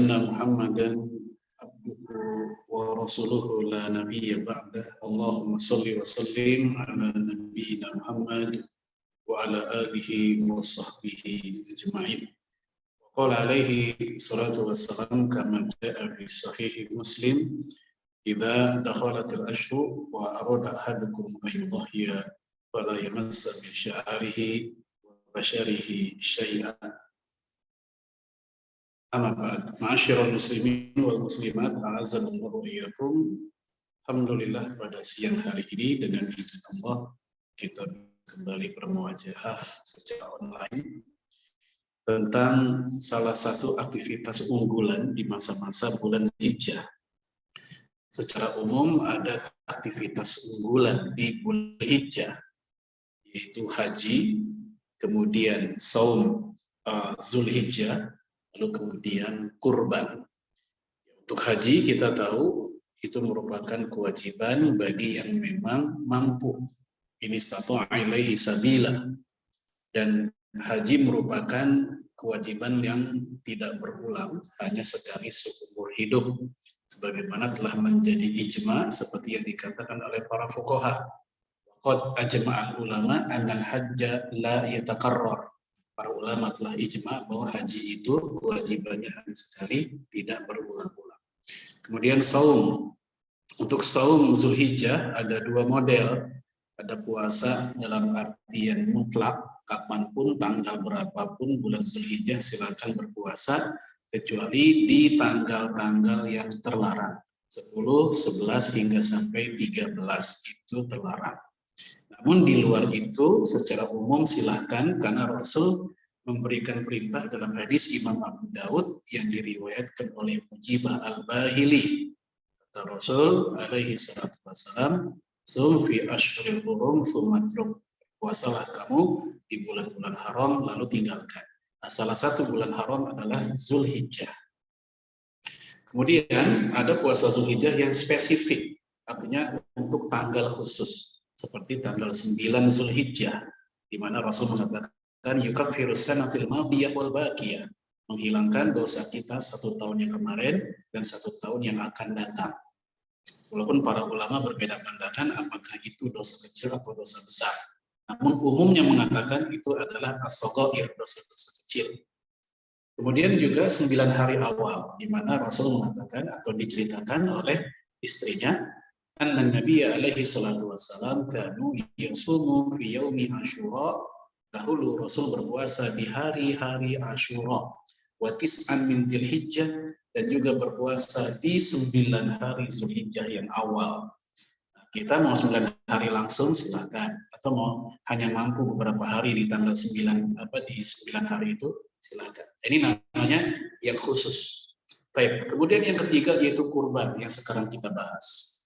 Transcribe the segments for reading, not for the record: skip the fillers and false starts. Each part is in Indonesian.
Anna Muhammadan abduhu wa rasuluhu la nabiyya ba'dah. Allahumma salli wa sallim ala nabiyyina Muhammad wa ala alihi wa sahbihi ajma'in. Qala alaihi salatu wassalam kama jaa fi sahih Muslim, idza dakhalatil ashru wa arada ahadukum an yudhhiya fala yamassa bi sya'rihi wa basharihi syai'an. Amma ba'd, ma'asyiral muslimin wal muslimat, a'azzallahu wa iyyakum. Alhamdulillah pada siang hari ini dengan izin Allah kita kembali bermuajahah secara online tentang salah satu aktivitas unggulan di masa-masa bulan Dzulhijjah. Secara umum ada aktivitas unggulan di bulan Dzulhijjah, yaitu haji, kemudian saum Dzulhijjah, lalu kemudian kurban. Untuk haji kita tahu itu merupakan kewajiban bagi yang memang mampu. Ini istata'a ilaihi sabila. Dan haji merupakan kewajiban yang tidak berulang, hanya sekali seumur hidup. Sebagaimana telah menjadi ijma seperti yang dikatakan oleh para fuqaha. Qad ajma'al ulama annal hajja la yatakarrar. Para ulama telah ijma bahwa haji itu kewajibannya hanya sekali, tidak berulang-ulang. Kemudian saum. Untuk saum Dzulhijjah ada dua model. Ada puasa dalam artian mutlak, kapanpun, tanggal berapapun bulan Dzulhijjah silakan berpuasa, kecuali di tanggal-tanggal yang terlarang. 10, 11 hingga sampai 13 itu terlarang. Namun di luar itu secara umum silahkan, karena Rasul memberikan perintah dalam hadis Imam Abu Daud yang diriwayatkan oleh Mujibah Al-Bahili. Kata Rasul alaihi salatu wassalam, "Sum fi ashhuril hurum tsumma truk." Puasalah kamu di bulan-bulan haram lalu tinggalkan. Nah, salah satu bulan haram adalah Dzulhijjah. Kemudian ada puasa Dzulhijjah yang spesifik, artinya untuk tanggal khusus. Seperti tanggal 9 Dzulhijjah, di mana Rasul mengatakan yukaffirus sanatil madiyah wal baqiyah, menghilangkan dosa kita 1 tahun yang kemarin dan 1 tahun yang akan datang. Walaupun para ulama berbeda pandangan apakah itu dosa kecil atau dosa besar. Namun umumnya mengatakan itu adalah as-shaghair, dosa-dosa kecil. Kemudian juga 9 hari awal, di mana Rasul mengatakan atau diceritakan oleh istrinya, anna Nabiya alaihi salatu wassalam kanu yasumu fi yaumi Asyura. Dahulu Rasul berpuasa di hari-hari Asyura, wa tis'an min Dzulhijjah, dan juga berpuasa di 9 hari Dzulhijjah yang awal. Nah, kita mau 9 hari langsung silakan, atau mau hanya mampu beberapa hari di tanggal 9 di 9 hari itu silakan. Ini namanya yang khusus. Baik, kemudian yang ketiga yaitu kurban yang sekarang kita bahas.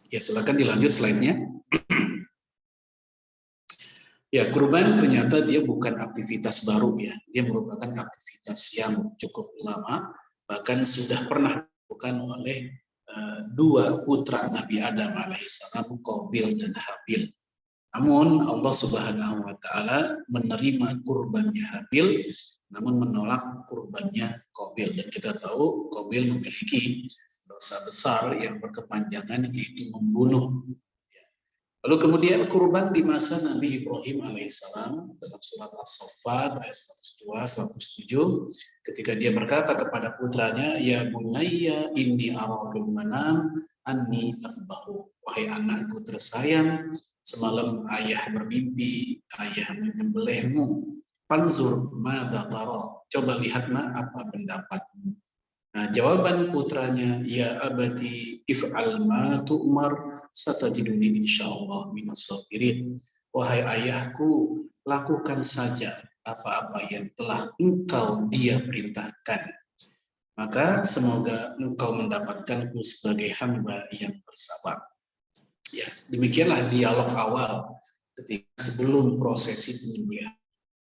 Ya, silakan dilanjut slide-nya. Ya, kurban ternyata dia bukan aktivitas baru ya. Dia merupakan aktivitas yang cukup lama, bahkan sudah pernah dilakukan oleh dua putra Nabi Adam alaihissalam, Qabil dan Habil. Namun Allah Subhanahu wa taala menerima kurbannya Habil, namun menolak kurbannya Qabil. Dan kita tahu Qabil memiliki dosa besar yang berkepanjangan, yaitu membunuh. Lalu kemudian kurban di masa Nabi Ibrahim alaihissalam dalam surat As-Saffat ayat 102, 107, ketika dia berkata kepada putranya, ya bunayya inni ara fil manam anni asbahu. Wahai anakku tersayang, semalam ayah bermimpi, ayah menyembelihmu. Fanzur madza tara. Coba lihat apa pendapatmu. Nah, jawaban putranya, ya abati if'al ma tu'mar satajiduni insyaallah minas sabirin. Wahai ayahku, lakukan saja apa-apa yang telah engkau dia perintahkan. Maka semoga engkau mendapatkanku sebagai hamba yang bersabar. Ya, demikianlah dialog awal ketika sebelum prosesi penyembelihan.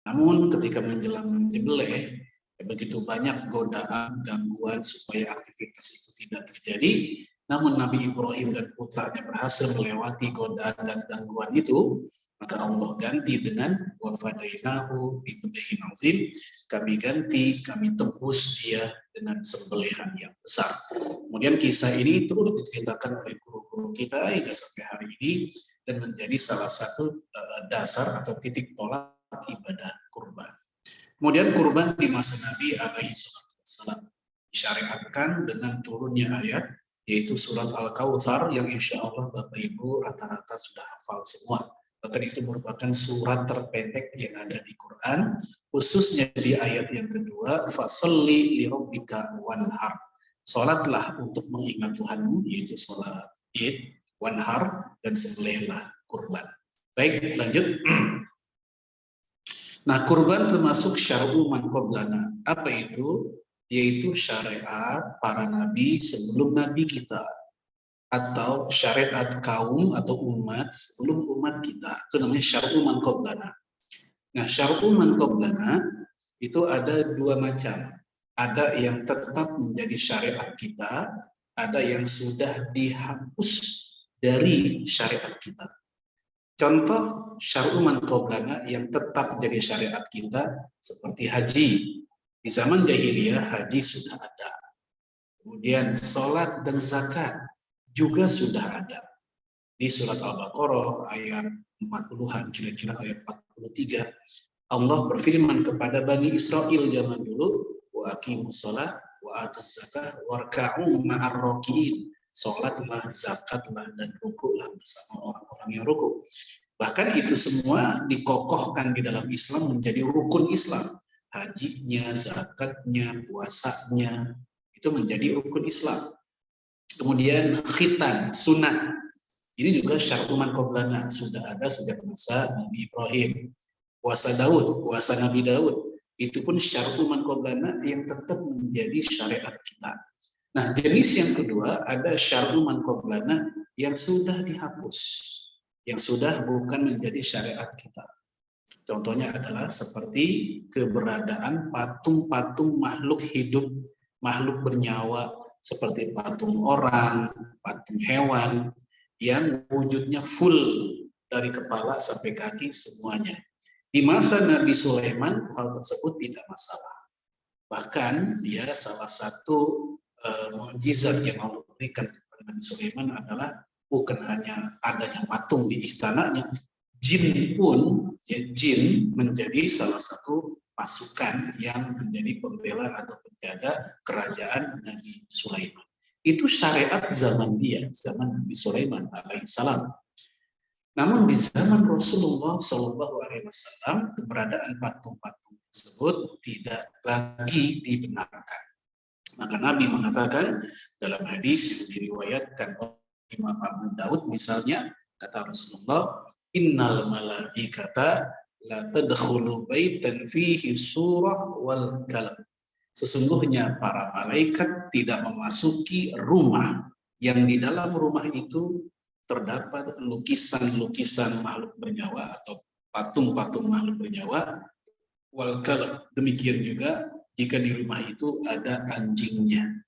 Namun ketika menjelang menyembelih, begitu banyak godaan, gangguan supaya aktivitas itu tidak terjadi, Namun Nabi Ibrahim dan putranya berhasil melewati godaan dan gangguan itu, maka Allah ganti dengan wa fadainahu bidzibhin azim. Kami ganti, kami tebus dia dengan sembelihan yang besar. Kemudian kisah ini terus diceritakan oleh guru-guru kita hingga sampai hari ini dan menjadi salah satu dasar atau titik tolak ibadah kurban. Kemudian kurban di masa Nabi alaihi wasallam disyariatkan dengan turunnya ayat yaitu surat Al-Kautsar yang insya Allah Bapak Ibu rata-rata sudah hafal semua. Bahkan itu merupakan surat terpendek yang ada di Quran, khususnya di ayat yang kedua, fasalli lirabbika wanhar. Salatlah untuk mengingat Tuhanmu, yaitu salat Id, wanhar, dan sembelihlah kurban. Baik, lanjut. Nah, kurban termasuk syar'u man qablana. Apa itu? Yaitu syariat para nabi sebelum nabi kita, atau syariat kaum atau umat sebelum umat kita. Itu namanya syar'u man qablana. Nah, syar'u man qablana itu ada dua macam. Ada yang tetap menjadi syariat kita, ada yang sudah dihapus dari syariat kita. Contoh syar'u man qablana yang tetap menjadi syariat kita seperti haji. Di zaman jahiliyah haji sudah ada. Kemudian sholat dan zakat juga sudah ada. Di surat Al-Baqarah ayat 40-an, kira-kira ayat 43, Allah berfirman kepada Bani Israel zaman dulu, wa aqimus shalah wa atuz zakah warka'u ma'ar rakiin. Sholatlah, zakatlah, dan rukuklah bersama orang-orang yang rukuk. Bahkan itu semua dikokohkan di dalam Islam menjadi rukun Islam. Hajinya, zakatnya, puasanya, itu menjadi rukun Islam. Kemudian khitan, sunat. Ini juga syar'u man qablana, sudah ada sejak masa Nabi Ibrahim. Puasa Daud, puasa Nabi Daud, itu pun syar'u man qablana yang tetap menjadi syariat kita. Nah, jenis yang kedua ada syar'u man qablana yang sudah dihapus, yang sudah bukan menjadi syariat kita. Contohnya adalah seperti keberadaan patung-patung makhluk hidup, makhluk bernyawa, seperti patung orang, patung hewan, yang wujudnya full dari kepala sampai kaki semuanya. Di masa Nabi Sulaiman, hal tersebut tidak masalah. Bahkan ya salah satu mukjizat yang Allah berikan kepada Nabi Sulaiman adalah bukan hanya adanya patung di istananya, jin pun, ya, jin menjadi salah satu pasukan yang menjadi pembela atau penjaga kerajaan Nabi Sulaiman. Itu syariat zaman dia, zaman Nabi Sulaiman alaihissalam. Namun di zaman Rasulullah SAW, keberadaan patung-patung tersebut tidak lagi dibenarkan. Maka Nabi mengatakan dalam hadis yang diriwayatkan oleh Imam Abu Daud misalnya, kata Rasulullah, innal malaikata la tadkhulu baitan fihi surah wal kalam. Sesungguhnya para malaikat tidak memasuki rumah yang di dalam rumah itu terdapat lukisan-lukisan makhluk bernyawa atau patung-patung makhluk bernyawa. Wal kalam, demikian juga jika di rumah itu ada anjingnya.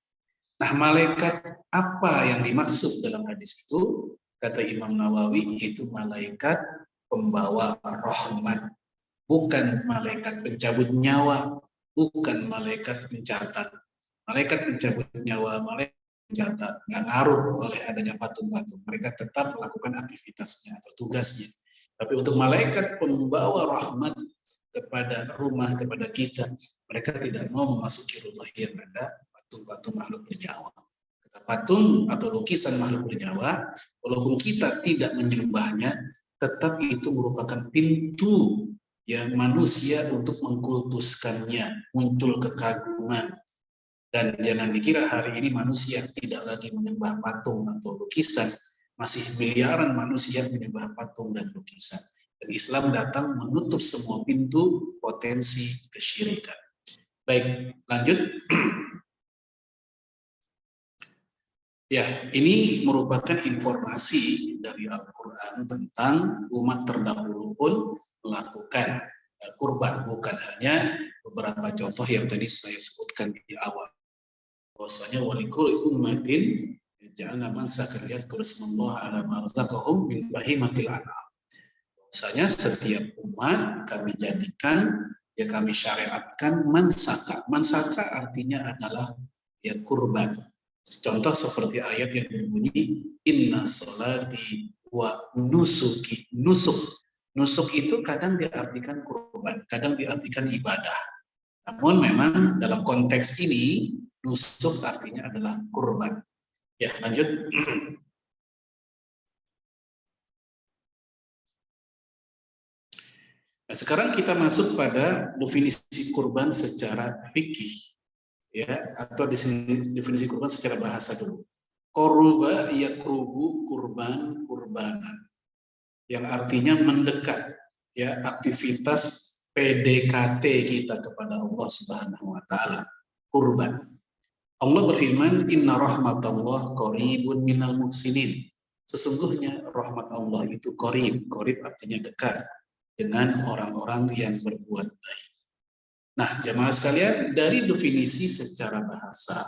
Nah, malaikat apa yang dimaksud dalam hadis itu? Kata Imam Nawawi, itu malaikat pembawa rahmat, bukan malaikat pencabut nyawa, bukan malaikat pencatat. Malaikat pencabut nyawa, malaikat pencatat, nggak ngaruh oleh adanya patung-patung. Mereka tetap melakukan aktivitasnya atau tugasnya. Tapi untuk malaikat pembawa rahmat kepada rumah, kepada kita, mereka tidak mau memasuki rumah yang ada patung-patung makhluk bernyawa. Patung atau lukisan makhluk bernyawa, walaupun kita tidak menyembahnya, tetap itu merupakan pintu yang manusia untuk mengkultuskannya, muncul kekaguman. Dan jangan dikira hari ini manusia tidak lagi menyembah patung atau lukisan, masih miliaran manusia menyembah patung dan lukisan. Dan Islam datang menutup semua pintu potensi kesyirikan. Baik, lanjut. Ya, ini merupakan informasi dari Al-Quran tentang umat terdahulu pun melakukan kurban, bukan hanya beberapa contoh yang tadi saya sebutkan di awal. Bahwasanya walikul ummatin Ja'alna mansakan liyadhkuru ismallaha ala ma razaqahum min bahimatil an'am. Misalnya setiap umat kami jadikan, ya kami syariatkan mansaka. Mansaka artinya adalah ya kurban. Contoh seperti ayat yang berbunyi inna sholati wa nusuki. Nusuk itu kadang diartikan kurban, kadang diartikan ibadah. Namun memang dalam konteks ini nusuk artinya adalah kurban. Ya, lanjut. Nah, sekarang kita masuk pada definisi kurban secara fikih, ya, atau definisi kurban secara bahasa dulu. Qurba yaqrubu kurban kurbanan, yang artinya mendekat, ya, aktivitas PDKT kita kepada Allah Subhanahu wa taala, kurban. Allah berfirman, inna rahmatallah qaribun minal muhsinin. Sesungguhnya rahmat Allah itu qarib. Qarib artinya dekat dengan orang-orang yang berbuat baik. Nah, jemaah sekalian, dari definisi secara bahasa,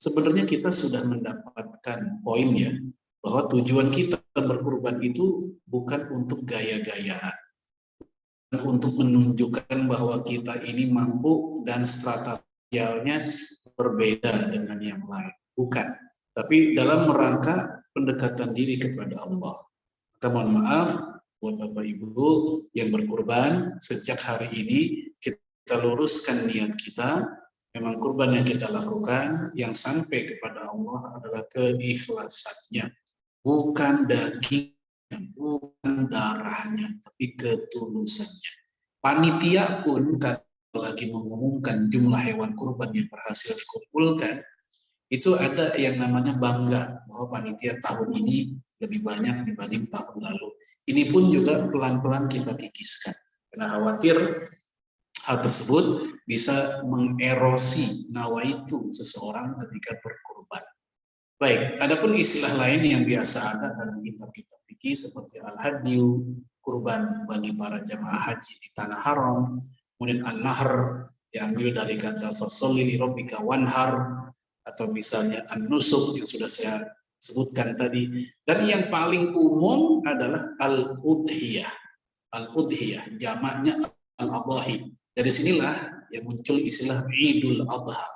sebenarnya kita sudah mendapatkan poinnya bahwa tujuan kita berkurban itu bukan untuk gaya-gayaan, untuk menunjukkan bahwa kita ini mampu dan strata sosialnya berbeda dengan yang lain. Bukan. Tapi dalam rangka pendekatan diri kepada Allah. Maka mohon maaf buat Bapak Ibu yang berkurban, sejak hari ini kita luruskan niat kita. Memang kurban yang kita lakukan yang sampai kepada Allah adalah keikhlasannya. Bukan dagingnya, bukan darahnya, tapi ketulusannya. Panitia pun lagi mengumumkan jumlah hewan kurban yang berhasil dikumpulkan, itu ada yang namanya bangga bahwa panitia tahun ini lebih banyak dibanding tahun lalu. Ini pun juga pelan-pelan kita kikiskan, karena khawatir hal tersebut bisa mengerosi nawaitu seseorang ketika berkurban. Baik, adapun istilah lain yang biasa ada dalam kitab-kitab fikih seperti al-hadyu, kurban bagi para jamaah haji di tanah haram, kemudian an-nahr diambil dari kata fasolli li rabbika wanhar, atau misalnya an-nusuk yang sudah saya sebutkan tadi, dan yang paling umum adalah al-udhiyah. Al-udhiyah jamaknya al-adhahi. Dari sinilah yang muncul istilah Idul Adha,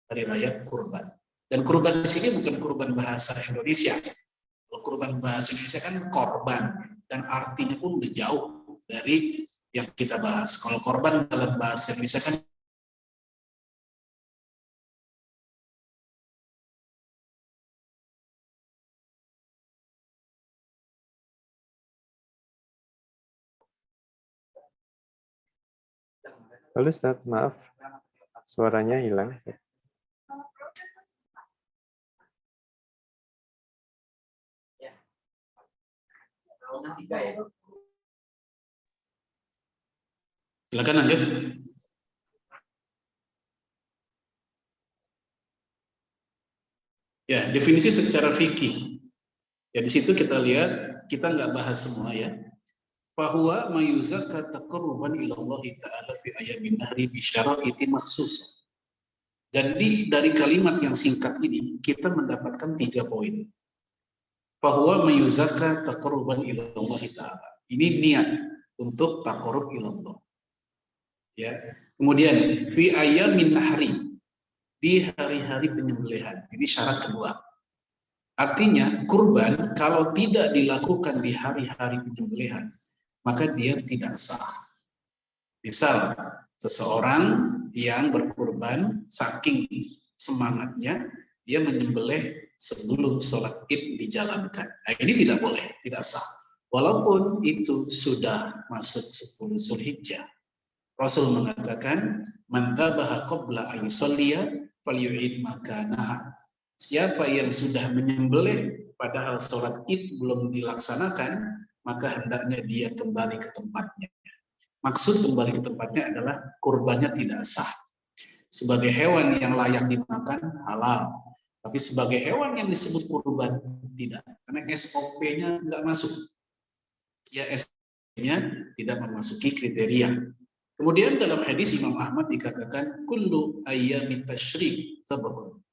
hari raya kurban. Dan kurban di sini bukan kurban bahasa Indonesia. Kalau kurban bahasa Indonesia kan korban, dan artinya pun udah jauh dari yang kita bahas. Kalau korban dalam bahasa Indonesia kan Halo Ustaz, maaf suaranya hilang. silakan lanjut. Ya, definisi secara fikih. Ya, di situ kita lihat, kita nggak bahas semua ya. Fahuwa mayuzakka taqarruban ila Allah Ta'ala fi ayamin nahri bi syara'iti makhsus. Jadi dari kalimat yang singkat ini kita mendapatkan 3 poin. Fahuwa mayuzakka taqarruban ila Allah Ta'ala. Ini niat untuk taqarrub ila Allah. Ya. Kemudian fi ayamin nahri, di hari-hari penyembelihan. Ini syarat kedua. Artinya kurban kalau tidak dilakukan di hari-hari penyembelihan, maka dia tidak sah. Misal, seseorang yang berkurban saking semangatnya, dia menyembelih sebelum sholat Id dijalankan. Nah, ini tidak boleh, tidak sah. Walaupun itu sudah masuk 10 Zulhijjah. Rasul mengatakan, man dhabaha qabla an yusalliya falyu'id makanaha. Siapa yang sudah menyembelih padahal sholat Id belum dilaksanakan, maka hendaknya dia kembali ke tempatnya. Maksud kembali ke tempatnya adalah kurbannya tidak sah. Sebagai hewan yang layak dimakan, halal. Tapi sebagai hewan yang disebut kurban, tidak. Karena SOP-nya tidak masuk. Ya, SOP-nya tidak memasuki kriteria. Kemudian dalam hadis Imam Ahmad dikatakan, kullu ayyamit tasyrik tabahun.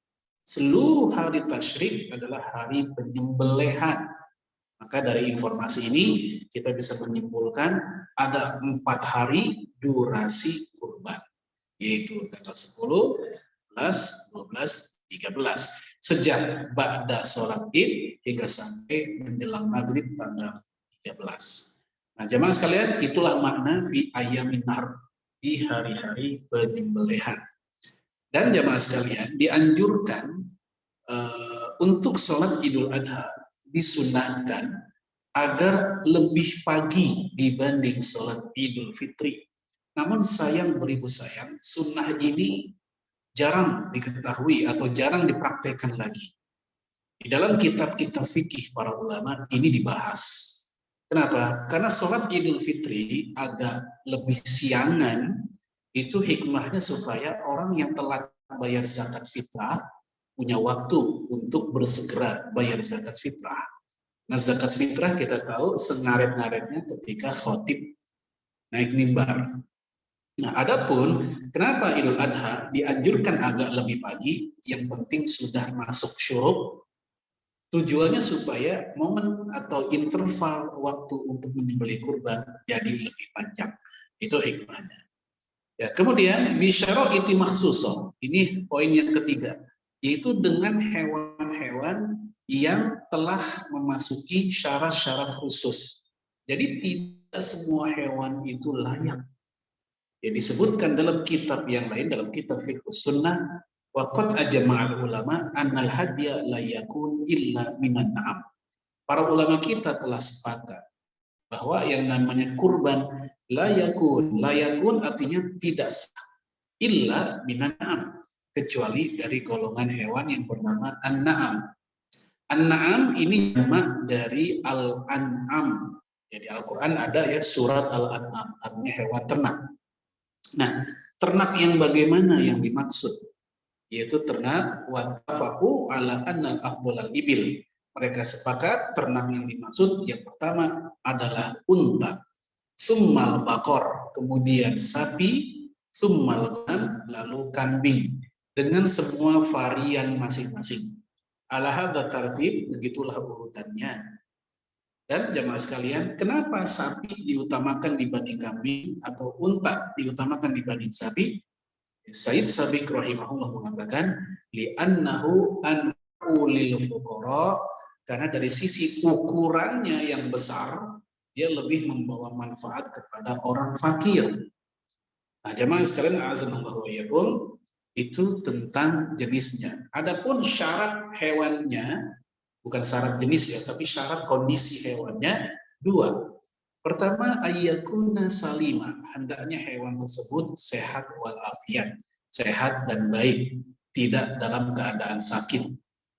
Seluruh hari tasyrik adalah hari penyembelihan. Maka dari informasi ini kita bisa menyimpulkan ada 4 hari durasi kurban, yaitu tanggal 10, 11, 12, 13. Sejak ba'da sholat id hingga sampai menjelang maghrib tanggal 13. Nah, jemaah sekalian, itulah makna fi ayyamin nahr, di hari-hari penyembelihan. Dan jemaah sekalian, dianjurkan untuk sholat Idul Adha disunahkan agar lebih pagi dibanding sholat Idul Fitri. Namun sayang beribu sayang, sunnah ini jarang diketahui atau jarang dipraktekkan lagi. Di dalam kitab-kitab fikih para ulama ini dibahas. Kenapa? Karena sholat Idul Fitri agak lebih siangan, itu hikmahnya supaya orang yang telat bayar zakat fitrah punya waktu untuk bersegera bayar zakat fitrah. Nah, zakat fitrah kita tahu sengaret-ngaretnya ketika khotib naik mimbar. Nah, adapun kenapa Idul Adha dianjurkan agak lebih pagi, yang penting sudah masuk syuruk, tujuannya supaya momen atau interval waktu untuk menyembelih kurban jadi lebih panjang. Itu hikmahnya. Ya, kemudian bisyara'iti makhsusah. Ini poin yang ketiga, yaitu dengan hewan-hewan yang telah memasuki syarat-syarat khusus. Jadi tidak semua hewan itu layak. Ya, disebutkan dalam kitab yang lain, dalam kitab fiqh sunnah, waqad ajma'al ulama annal hadiya la yakun illa minan na'am. Para ulama kita telah sepakat bahwa yang namanya kurban la yakun artinya tidak sah illa minan na'am, kecuali dari golongan hewan yang bernama an-na'am. An-na'am ini nama dari al-an'am. Jadi Al-Quran ada ya surat al-an'am, artinya hewan ternak. Nah, ternak yang bagaimana yang dimaksud? Yaitu ternak wattafaqu ala annal afdhalal ibil. Mereka sepakat ternak yang dimaksud yang pertama adalah unta, summal bakor, kemudian sapi, summal ghanam, lalu kambing, dengan semua varian masing-masing. Ala hadza tartib, begitulah urutannya. Dan jamaah sekalian, kenapa sapi diutamakan dibanding kambing atau unta diutamakan dibanding sapi? Sayyid Sabiq rahimahullah mengatakan, li'annahu an'ulil fuqara, karena dari sisi ukurannya yang besar, dia lebih membawa manfaat kepada orang fakir. Nah, jamaah sekalian, a'azanallahu wa iyyakum, itu tentang jenisnya. Adapun syarat hewannya, bukan syarat jenis ya, tapi syarat kondisi hewannya dua. Pertama, ayyakuna salima, hendaknya hewan tersebut sehat walafiat, sehat dan baik, tidak dalam keadaan sakit.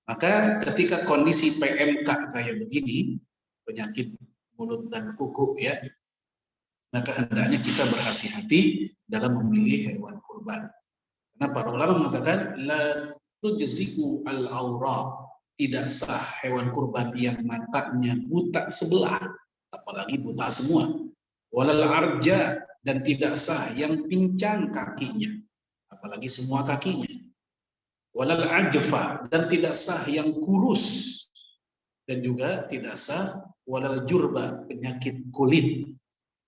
Maka ketika kondisi PMK kayak begini, penyakit mulut dan kuku ya, maka hendaknya kita berhati-hati dalam memilih hewan kurban. Karena para ulama mengatakan la tujzi'u al-aura, tidak sah hewan kurban yang matanya buta sebelah, apalagi buta semua. Walal arja, dan tidak sah yang pincang kakinya, apalagi semua kakinya. Walal ajfa, dan tidak sah yang kurus, dan juga tidak sah walal jurba, penyakit kulit.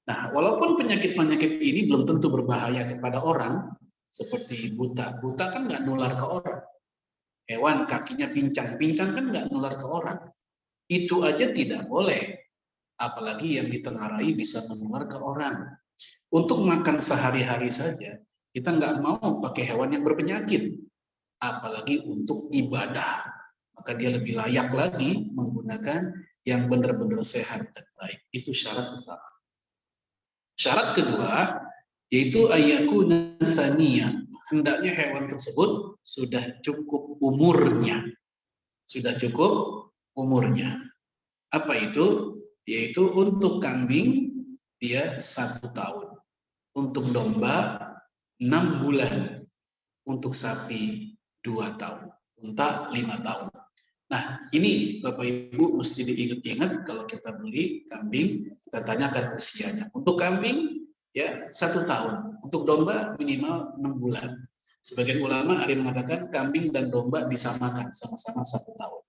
Nah, walaupun penyakit-penyakit ini belum tentu berbahaya kepada orang, seperti buta. Buta kan nggak nular ke orang. Hewan kakinya pincang kan nggak nular ke orang. Itu aja tidak boleh. Apalagi yang ditengarai bisa menular ke orang. Untuk makan sehari-hari saja, kita nggak mau pakai hewan yang berpenyakit. Apalagi untuk ibadah. Maka dia lebih layak lagi menggunakan yang benar-benar sehat dan baik. Itu syarat pertama. Syarat kedua, yaitu ayakuna tsaniyah, hendaknya hewan tersebut sudah cukup umurnya. Sudah cukup umurnya. Apa itu? Yaitu untuk kambing dia 1 tahun, untuk domba 6 bulan, untuk sapi 2 tahun, unta 5 tahun. Nah, ini Bapak Ibu mesti diingat-ingat kalau kita beli kambing, kita tanyakan usianya. Untuk kambing ya 1 tahun, untuk domba minimal 6 bulan. Sebagian ulama ada yang mengatakan kambing dan domba disamakan sama-sama 1 tahun.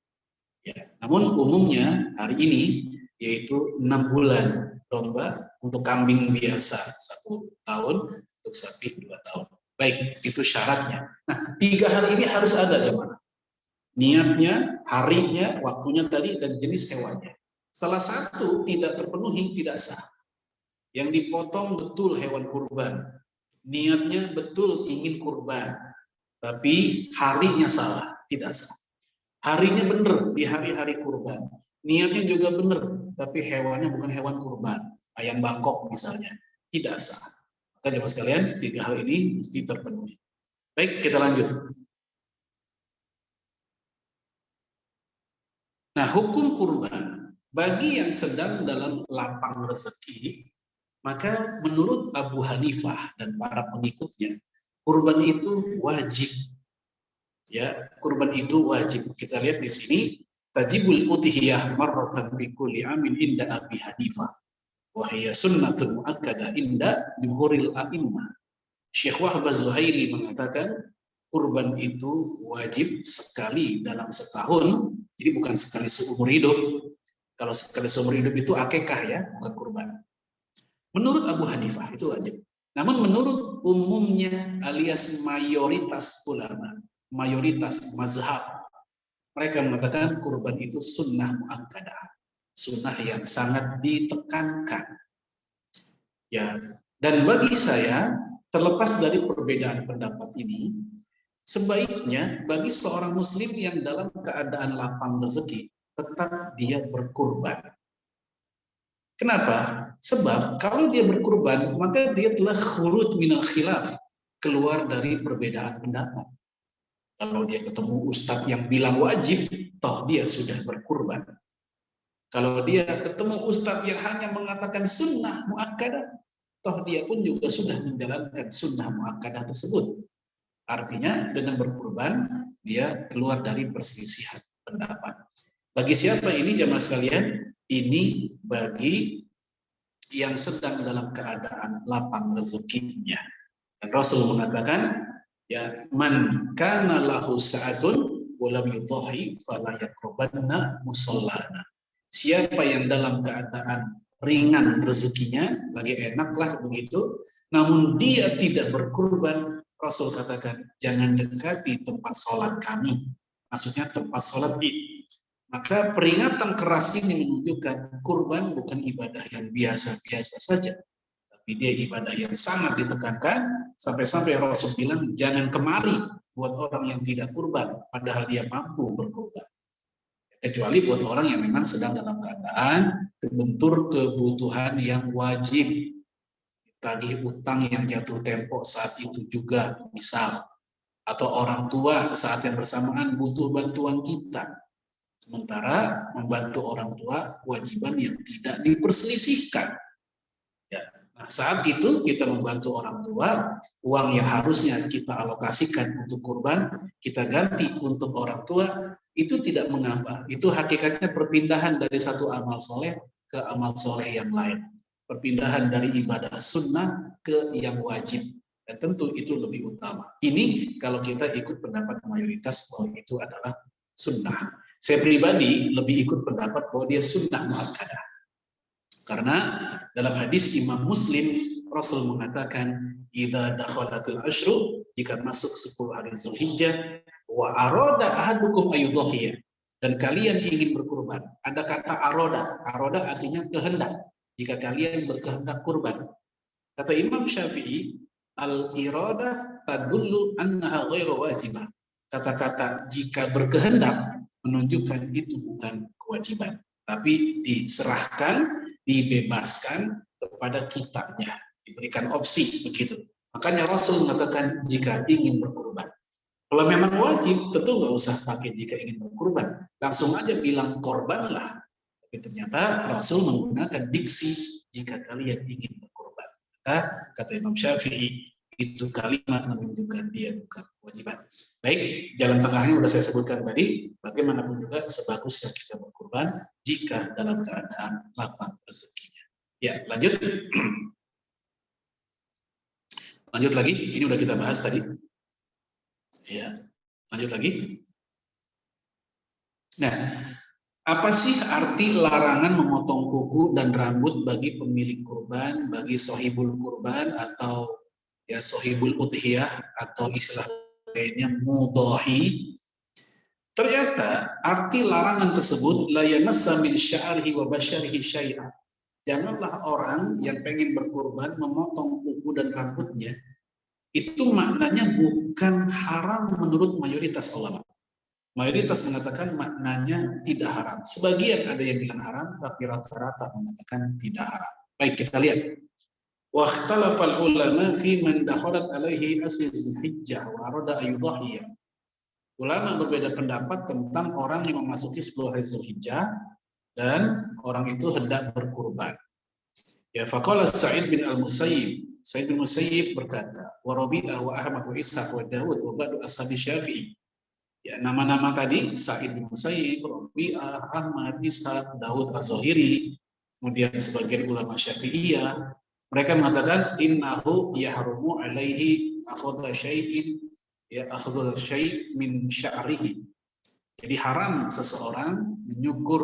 Ya. Namun umumnya hari ini yaitu 6 bulan domba, untuk kambing biasa 1 tahun, untuk sapi 2 tahun. Baik, itu syaratnya. Nah, 3 hal ini harus ada yang mana? Niatnya, harinya, waktunya tadi, dan jenis hewannya. Salah satu tidak terpenuhi, tidak sah. Yang dipotong betul hewan kurban, niatnya betul ingin kurban, tapi harinya salah, tidak sah. Harinya benar di hari-hari kurban, niatnya juga benar, tapi hewannya bukan hewan kurban, ayam Bangkok misalnya, tidak sah. Maka jemaah sekalian, 3 hal ini mesti terpenuhi. Baik, kita lanjut. Nah, hukum kurban bagi yang sedang dalam lapang rezeki, maka menurut Abu Hanifah dan para pengikutnya, kurban itu wajib. Ya, kurban itu wajib. Kita lihat di sini, tajibul udhiyah marratan fi kulli amin inda Abi Hanifah. Wa hiya sunnatun muakkadah inda jumhuril a'immah. Syekh Wahbah Zuhairi mengatakan kurban itu wajib sekali dalam setahun, jadi bukan sekali seumur hidup. Kalau sekali seumur hidup itu akekah ya, bukan kurban. Menurut Abu Hanifah itu wajib. Namun menurut umumnya alias mayoritas ulama, mayoritas mazhab, mereka mengatakan kurban itu sunnah muakkadah, sunnah yang sangat ditekankan. Ya, dan bagi saya terlepas dari perbedaan pendapat ini, sebaiknya bagi seorang muslim yang dalam keadaan lapang rezeki tetap dia berkurban. Kenapa? Sebab kalau dia berkurban, maka dia telah khurud minal khilaf, keluar dari perbedaan pendapat. Kalau dia ketemu ustadz yang bilang wajib, toh dia sudah berkurban. Kalau dia ketemu ustadz yang hanya mengatakan sunnah muakkadah, toh dia pun juga sudah menjalankan sunnah muakkadah tersebut. Artinya dengan berkurban, dia keluar dari perselisihan pendapat. Bagi siapa ini jamaah sekalian? Ini bagi yang sedang dalam keadaan lapang rezekinya. Dan Rasul mengatakan, ya man kana lahu sa'atun wa lam yudhi fala yaqrabanna musallana. Siapa yang dalam keadaan ringan rezekinya, lagi enaklah begitu, namun dia tidak berkurban, Rasul katakan jangan dekati tempat sholat kami. Maksudnya tempat sholat Id. Maka peringatan keras ini menunjukkan kurban bukan ibadah yang biasa-biasa saja, tapi dia ibadah yang sangat ditekankan, sampai-sampai Rasul bilang jangan kemari buat orang yang tidak kurban, padahal dia mampu berkurban. Kecuali buat orang yang memang sedang dalam keadaan terbentur kebutuhan yang wajib, tagih utang yang jatuh tempo saat itu juga misal, atau orang tua saat yang bersamaan butuh bantuan kita. Sementara membantu orang tua kewajiban yang tidak diperselisihkan. Ya. Nah, saat itu kita membantu orang tua, uang yang harusnya kita alokasikan untuk kurban, kita ganti untuk orang tua, itu tidak mengapa. Itu hakikatnya perpindahan dari satu amal soleh ke amal soleh yang lain. Perpindahan dari ibadah sunnah ke yang wajib. Dan tentu itu lebih utama. Ini kalau kita ikut pendapat mayoritas bahwa itu adalah sunnah. Saya pribadi lebih ikut pendapat bahwa dia sunnah muakkadah. Karena dalam hadis Imam Muslim, Rasul mengatakan, "Idza dakhalatil asyru," jika masuk 10 hari Zulhijjah, "wa arada ahadukum ayyudhiya," dan kalian ingin berkurban. Ada kata aroda. Aroda artinya kehendak. Jika kalian berkehendak kurban. Kata Imam Syafi'i, al-iradah tadullu annaha ghairu wajibah. Kata-kata jika berkehendak menunjukkan itu bukan kewajiban, tapi diserahkan, dibebaskan kepada kitanya, diberikan opsi begitu. Makanya Rasul mengatakan jika ingin berkurban. Kalau memang wajib, tentu nggak usah pakai jika ingin berkurban, langsung aja bilang korbanlah. Tapi ternyata Rasul menggunakan diksi jika kalian ingin berkurban. Maka kata Imam Syafi'i, itu kalimat menunjukkan dia bukan kewajiban. Baik, jalan tengahnya sudah saya sebutkan tadi, bagaimanapun juga sebagusnya kita berkurban jika dalam keadaan lapang rezekinya. Ya, lanjut. Lanjut lagi, ini udah kita bahas tadi. Ya, lanjut lagi. Nah, apa sih arti larangan memotong kuku dan rambut bagi pemilik kurban, bagi sohibul kurban atau ya sohibul udhiyah atau istilah lainnya mudhahi? Ternyata arti larangan tersebut la yamassa min sya'rihi wa basyarihi syai'an. Janganlah orang yang pengen berkurban memotong kuku dan rambutnya. Itu maknanya bukan haram menurut mayoritas ulama. Mayoritas mengatakan maknanya tidak haram. Sebagian ada yang bilang haram, tapi rata-rata mengatakan tidak haram. Baik, kita lihat. Wahtalafal ulama fi man dakhalat alaihi asli Zulhijjah wa arada ayudhiyah. Ulama berbeda pendapat tentang orang yang memasuki 10 hari Zulhijjah dan orang itu hendak berkurban. Ya, faqala Sa'id bin Al-Musayyib. Sa'id bin Musayyib berkata, wa Rabi'ah wa Ahmad wa Ishaq wa Dawud wa ba'du ashabi Syafi'i. Ya, nama-nama tadi Sa'id bin Musayyib, Rabi'ah, Ahmad, Ishaq, Dawud Az-Zahiri, kemudian sebagian ulama Syafi'iyah, mereka mengatakan innahu yahrumu alaihi akhadha syai'in ya akhadha syai' min sya'rihi. Jadi haram seseorang menyukur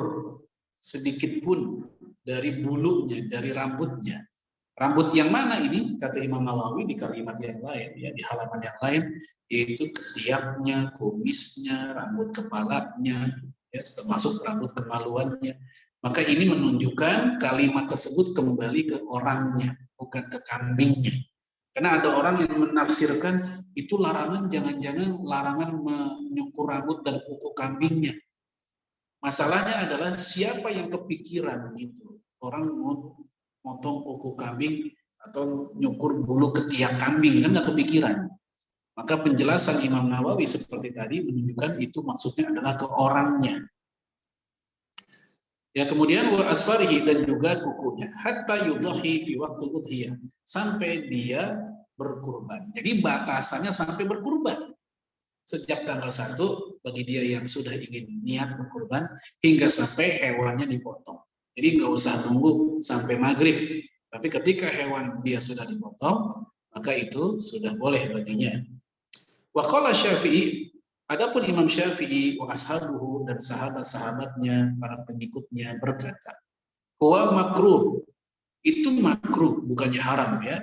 sedikit pun dari bulunya, dari rambutnya. Rambut yang mana ini? Kata Imam Nawawi di kalimat yang lain, ya di halaman yang lain, yaitu ketiaknya, kumisnya, rambut kepalanya, ya termasuk rambut kemaluannya. Maka ini menunjukkan kalimat tersebut kembali ke orangnya, bukan ke kambingnya. Karena ada orang yang menafsirkan itu larangan, jangan-jangan larangan menyukur rambut dan kuku kambingnya. Masalahnya adalah siapa yang kepikiran gitu. Orang motong kuku kambing atau nyukur bulu ketiak kambing, kan nggak kepikiran. Maka penjelasan Imam Nawawi seperti tadi menunjukkan itu maksudnya adalah ke orangnya. Ya, kemudian wa asfarihi dan juga kukunya hatta yudhahi fi waqtul udhiyah, sampai dia berkurban. Jadi batasannya sampai berkurban. Sejak tanggal 1 bagi dia yang sudah ingin niat berkurban hingga sampai hewannya dipotong. Jadi nggak usah nunggu sampai maghrib. Tapi ketika hewan dia sudah dipotong, maka itu sudah boleh baginya. Wa qala Syafi'i, adapun Imam Syafi'i wa ashabuhu dan sahabat-sahabatnya, para pengikutnya berkata, huwa makruh. Itu makruh, bukannya haram ya.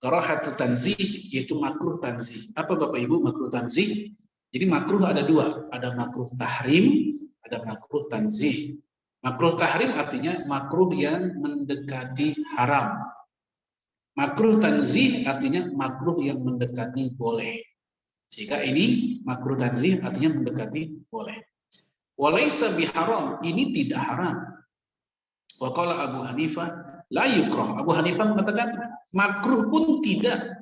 Karahatu tanzih, yaitu makruh tanzih. Apa Bapak Ibu makruh tanzih? Jadi makruh ada dua, ada makruh tahrim, ada makruh tanzih. Makruh tahrim artinya makruh yang mendekati haram. Makruh tanzih artinya makruh yang mendekati boleh. Jika ini makruh tanzih artinya mendekati boleh. Walaysa biharam, ini tidak haram. Wa qala Abu Hanifah la yukrah. Abu Hanifah mengatakan makruh pun tidak.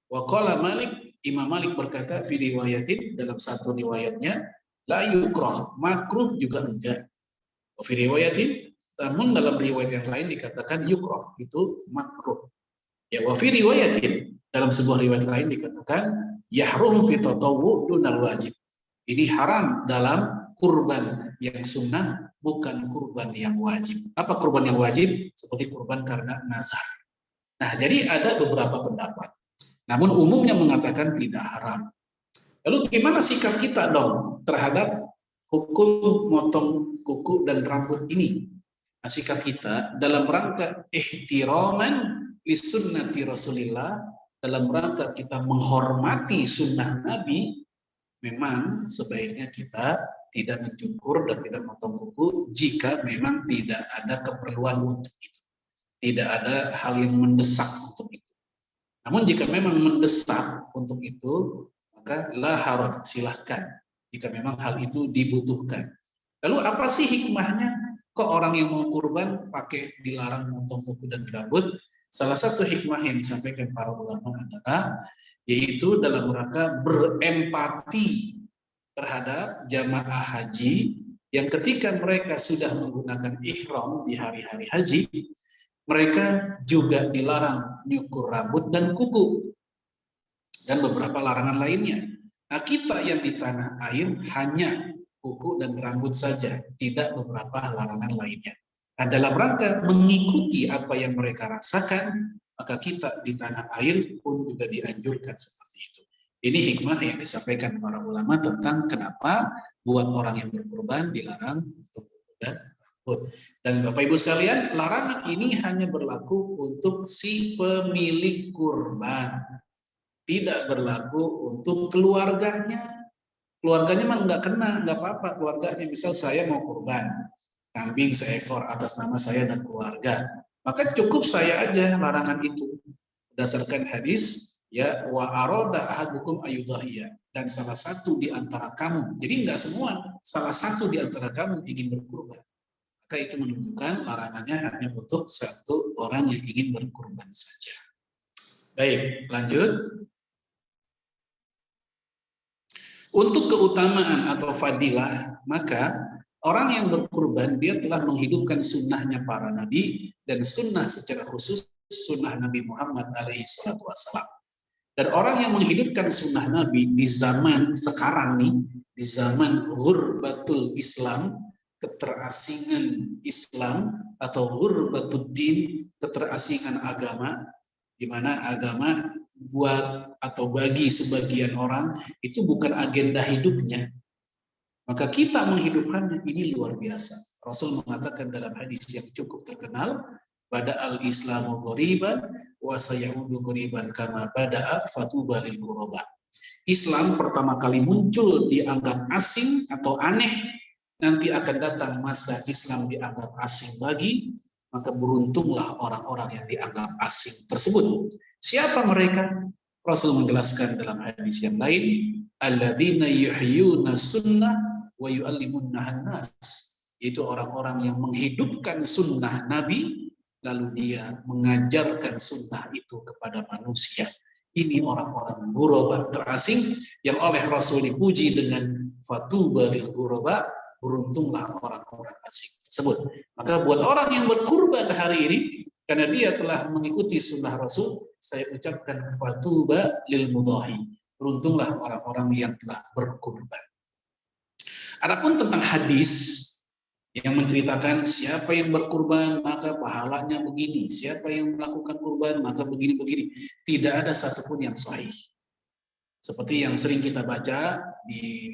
Wa qala Malik, Imam Malik berkata fi riwayatin, dalam satu riwayatnya la yukrah, makruh juga enggak. Wa fi riwayatin, namun dalam riwayat yang lain dikatakan yukrah, itu makruh. Ya, wa fi riwayatin, dalam sebuah riwayat lain dikatakan yahrum fi tatawwu dunal wajib. Ini haram dalam kurban yang sunnah, bukan kurban yang wajib. Apa kurban yang wajib? Seperti kurban karena nazar. Nah, jadi ada beberapa pendapat. Namun umumnya mengatakan tidak haram. Lalu gimana sikap kita dong terhadap hukum motong kuku dan rambut ini? Nah, sikap kita dalam rangka ihtiraman li sunnati Rasulillah, dalam rangka kita menghormati sunnah Nabi, memang sebaiknya kita tidak mencukur dan tidak memotong kuku jika memang tidak ada keperluan untuk itu. Tidak ada hal yang mendesak untuk itu. Namun jika memang mendesak untuk itu, maka la haraj, silahkan jika memang hal itu dibutuhkan. Lalu apa sih hikmahnya kok orang yang mau kurban pakai dilarang memotong kuku dan rambut? Salah satu hikmah yang disampaikan para ulama adalah yaitu dalam rangka berempati terhadap jamaah haji yang ketika mereka sudah menggunakan ihram di hari-hari haji, mereka juga dilarang nyukur rambut dan kuku dan beberapa larangan lainnya. Nah, kita yang di tanah air hanya kuku dan rambut saja, tidak beberapa larangan lainnya. Nah, dalam rangka mengikuti apa yang mereka rasakan, maka kita di tanah air pun juga dianjurkan seperti itu. Ini hikmah yang disampaikan para ulama tentang kenapa buat orang yang berkurban dilarang untuk berkurban. Dan Bapak Ibu sekalian, larangan ini hanya berlaku untuk si pemilik kurban. Tidak berlaku untuk keluarganya. Keluarganya mah nggak kena, nggak apa-apa. Keluarganya, misal saya mau kurban, kambing seekor atas nama saya dan keluarga. Maka cukup saya aja larangan itu. Berdasarkan hadis, ya wa aroda ahadukum ayudahiyah, dan salah satu di antara kamu, jadi nggak semua, salah satu di antara kamu ingin berkurban, maka itu menunjukkan larangannya hanya untuk satu orang yang ingin berkurban saja. Baik, lanjut. Untuk keutamaan atau fadilah, maka orang yang berkurban dia telah menghidupkan sunnahnya para nabi, dan sunnah secara khusus sunnah Nabi Muhammad alaihi salatu wassalam. Dan orang yang menghidupkan sunnah Nabi di zaman sekarang nih, di zaman ghurbatul Islam, keterasingan Islam, atau ghurbatul din, keterasingan agama, di mana agama buat atau bagi sebagian orang itu bukan agenda hidupnya. Maka kita menghidupkannya, ini luar biasa. Rasul mengatakan dalam hadis yang cukup terkenal, bada'al islamu ghoriban wa sayaudu ghoriban kama bada'a fatuba lil ghuraba. Islam pertama kali muncul dianggap asing atau aneh, nanti akan datang masa Islam dianggap asing lagi, maka beruntunglah orang-orang yang dianggap asing tersebut. Siapa mereka? Rasul menjelaskan dalam hadis yang lain, alladzina yuhyuna sunnah wa yu'allimunnahan nas. Itu orang-orang yang menghidupkan sunnah Nabi, lalu dia mengajarkan sunnah itu kepada manusia. Ini orang-orang ghuraba terasing yang oleh Rasul dipuji dengan fatuba lil ghuraba, beruntunglah orang-orang asing tersebut. Maka buat orang yang berkurban hari ini, karena dia telah mengikuti sunnah Rasul, saya ucapkan fatuba lil mudahi. Beruntunglah orang-orang yang telah berkurban. Adapun tentang hadis yang menceritakan siapa yang berkurban maka pahalanya begini, siapa yang melakukan kurban maka begini-begini, tidak ada satupun yang sahih. Seperti yang sering kita baca di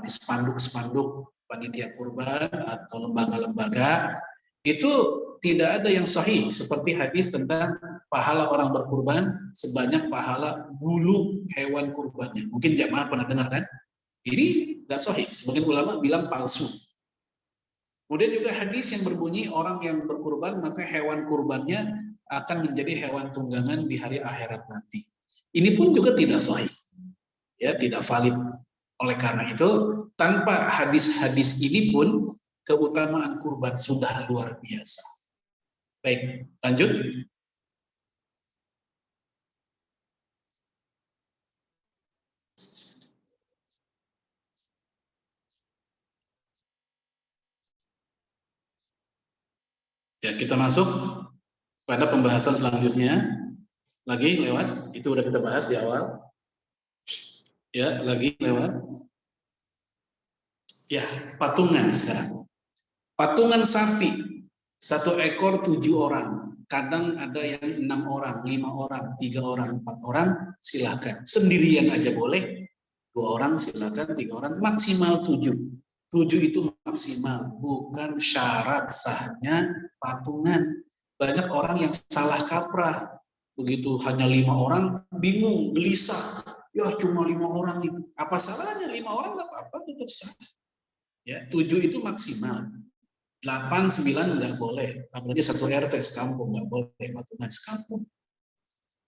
spanduk-spanduk panitia kurban atau lembaga-lembaga, itu tidak ada yang sahih seperti hadis tentang pahala orang berkurban sebanyak pahala bulu hewan kurbannya. Mungkin jamaah pernah dengar kan? Ini tidak sahih. Sebagian ulama bilang palsu. Kemudian juga hadis yang berbunyi orang yang berkurban maka hewan kurbannya akan menjadi hewan tunggangan di hari akhirat nanti. Ini pun juga tidak sahih. Ya, tidak valid. Oleh karena itu, tanpa hadis-hadis ini pun keutamaan kurban sudah luar biasa. Baik, lanjut. Ya, kita masuk pada pembahasan selanjutnya. Lagi lewat, itu udah kita bahas di awal. Ya, lagi lewat. Ya, patungan sekarang. Patungan sapi, 1 ekor 7 orang. Kadang ada yang 6 orang, 5 orang, 3 orang, 4 orang, silakan. Sendirian aja boleh, 2 orang silakan, 3 orang, maksimal 7. 7 itu maksimal, bukan syarat sahnya patungan. Banyak orang yang salah kaprah. Begitu hanya 5 orang, bingung, gelisah. Ya cuma 5 orang nih. Apa salahnya 5 orang? Nggak apa-apa, tetap sah. Ya, 7 itu maksimal. 8, 9 nggak boleh. Apalagi 1 RT sekampung nggak boleh patungan sekampung.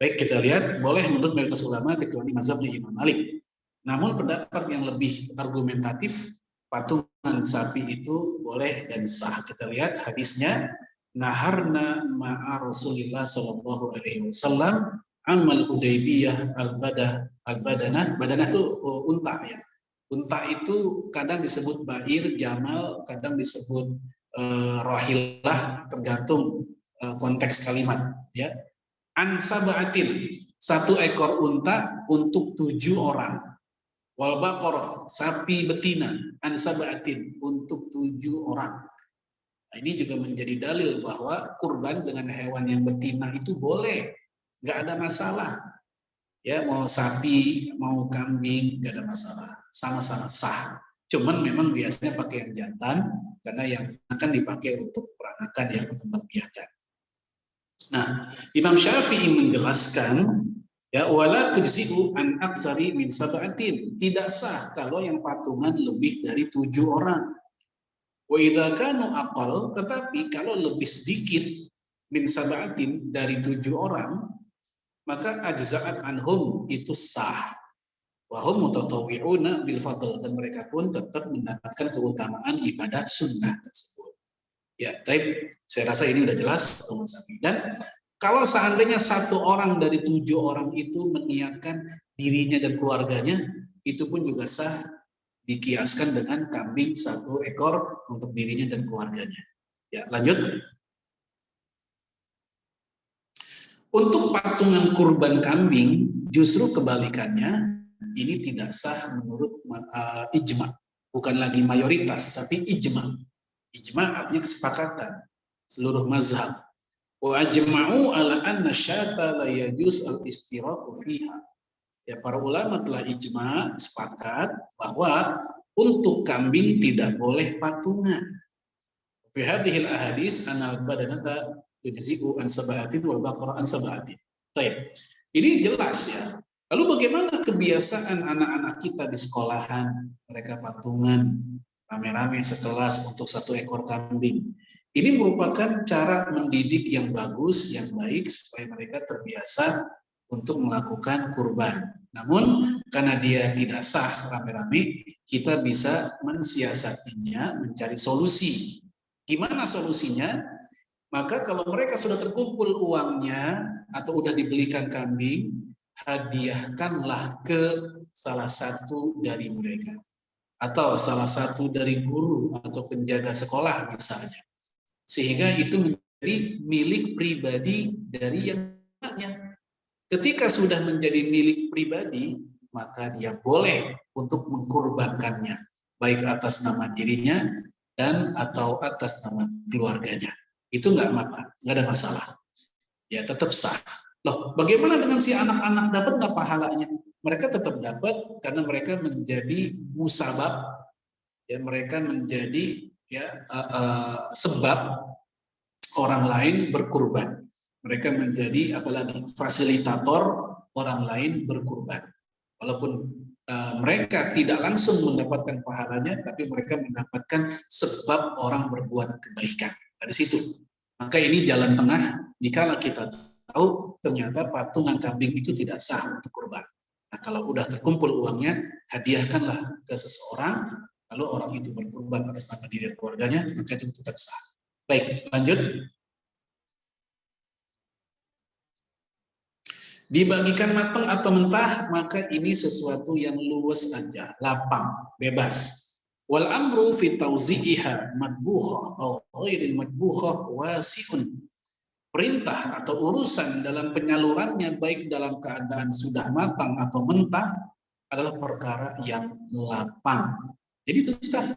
Baik, kita lihat boleh menurut mayoritas ulama kecuali mazhabnya Imam Malik. Namun pendapat yang lebih argumentatif, patungan sapi itu boleh dan sah. Kita lihat hadisnya, naharna ma'a Rasulillah sallallahu alaihi wasallam amal Hudaybiyah al-badanah. Badanah itu unta ya. Unta itu kadang disebut ba'ir, jamal, kadang disebut rahilah, tergantung konteks kalimat ya. Ansaba'atin, 1 ekor unta untuk 7 orang. Wal baqarah, sapi betina, ansaba'atin untuk 7 orang. Nah, ini juga menjadi dalil bahwa kurban dengan hewan yang betina itu boleh, nggak ada masalah. Ya, mau sapi, mau kambing, nggak ada masalah. Sama-sama sah. Cuman memang biasanya pakai yang jantan, karena yang akan dipakai untuk peranakan yang mengembang biakan. Nah, Imam Syafi'i menjelaskan, ya, wala tujzi'u an aktsari min sab'atin. Tidak sah kalau yang patungan lebih dari 7 orang. Wa idza kanu aqal, tetapi kalau lebih sedikit min sab'atin dari 7 orang, maka ajza'at anhum, itu sah. Wahum mutatawwi'una bil fadl, dan mereka pun tetap mendapatkan keutamaan ibadah sunnah tersebut. Ya, tapi saya rasa ini udah jelas teman sapi. Dan kalau seandainya 1 orang dari 7 orang itu meniatkan dirinya dan keluarganya, itu pun juga sah, dikiaskan dengan kambing 1 ekor untuk dirinya dan keluarganya. Ya, lanjut. Untuk patungan kurban kambing, justru kebalikannya, ini tidak sah menurut ijma. Bukan lagi mayoritas, tapi ijma. Ijma artinya kesepakatan seluruh mazhab. Wa ajma'u ala anna syata la yajuz al-istiraqu fiha. Ya, para ulama telah ijma, sepakat bahwa untuk kambing tidak boleh patungan. Fi hadhil ahadits anal badanata tujzi'u an sab'atin wal baqara an sab'atin. Baik. Ini jelas ya. Lalu bagaimana kebiasaan anak-anak kita di sekolahan, mereka patungan rame-rame sekelas untuk 1 ekor kambing. Ini merupakan cara mendidik yang bagus, yang baik, supaya mereka terbiasa untuk melakukan kurban. Namun karena dia tidak sah rame-rame, kita bisa mensiasatinya, mencari solusi. Gimana solusinya? Maka kalau mereka sudah terkumpul uangnya atau udah dibelikan kambing, hadiahkanlah ke salah satu dari mereka. Atau salah satu dari guru atau penjaga sekolah misalnya. Sehingga itu menjadi milik pribadi dari yang anaknya. Ketika sudah menjadi milik pribadi, maka dia boleh untuk mengkurbankannya, baik atas nama dirinya dan atau atas nama keluarganya. Itu nggak ada masalah. Ya, tetap sah. Loh, bagaimana dengan si anak-anak, dapat nggak pahalanya? Mereka tetap dapat karena mereka menjadi musabab, ya, mereka menjadi sebab orang lain berkurban. Mereka menjadi apalagi fasilitator orang lain berkurban. Walaupun mereka tidak langsung mendapatkan pahalanya, tapi mereka mendapatkan sebab orang berbuat kebaikan. Dari situ. Maka ini jalan tengah, dikala kita tahu ternyata patungan kambing itu tidak sah untuk kurban. Nah, kalau udah terkumpul uangnya, hadiahkanlah ke seseorang, lalu orang itu berkurban atas nama diri dan keluarganya, maka itu tetap sah. Baik, lanjut. Dibagikan matang atau mentah, maka ini sesuatu yang luas saja, lapang, bebas. Wal amru fi tauzi'iha madbuhah atau ghairil madbuhah wasi'un. Perintah atau urusan dalam penyalurannya, baik dalam keadaan sudah matang atau mentah, adalah perkara yang lapang. Jadi itu sudah,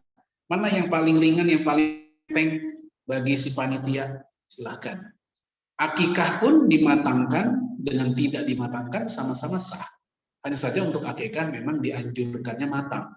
mana yang paling ringan, yang paling enteng bagi si panitia, silahkan. Akikah pun dimatangkan dengan tidak dimatangkan sama-sama sah. Hanya saja untuk akikah memang dianjurkannya matang.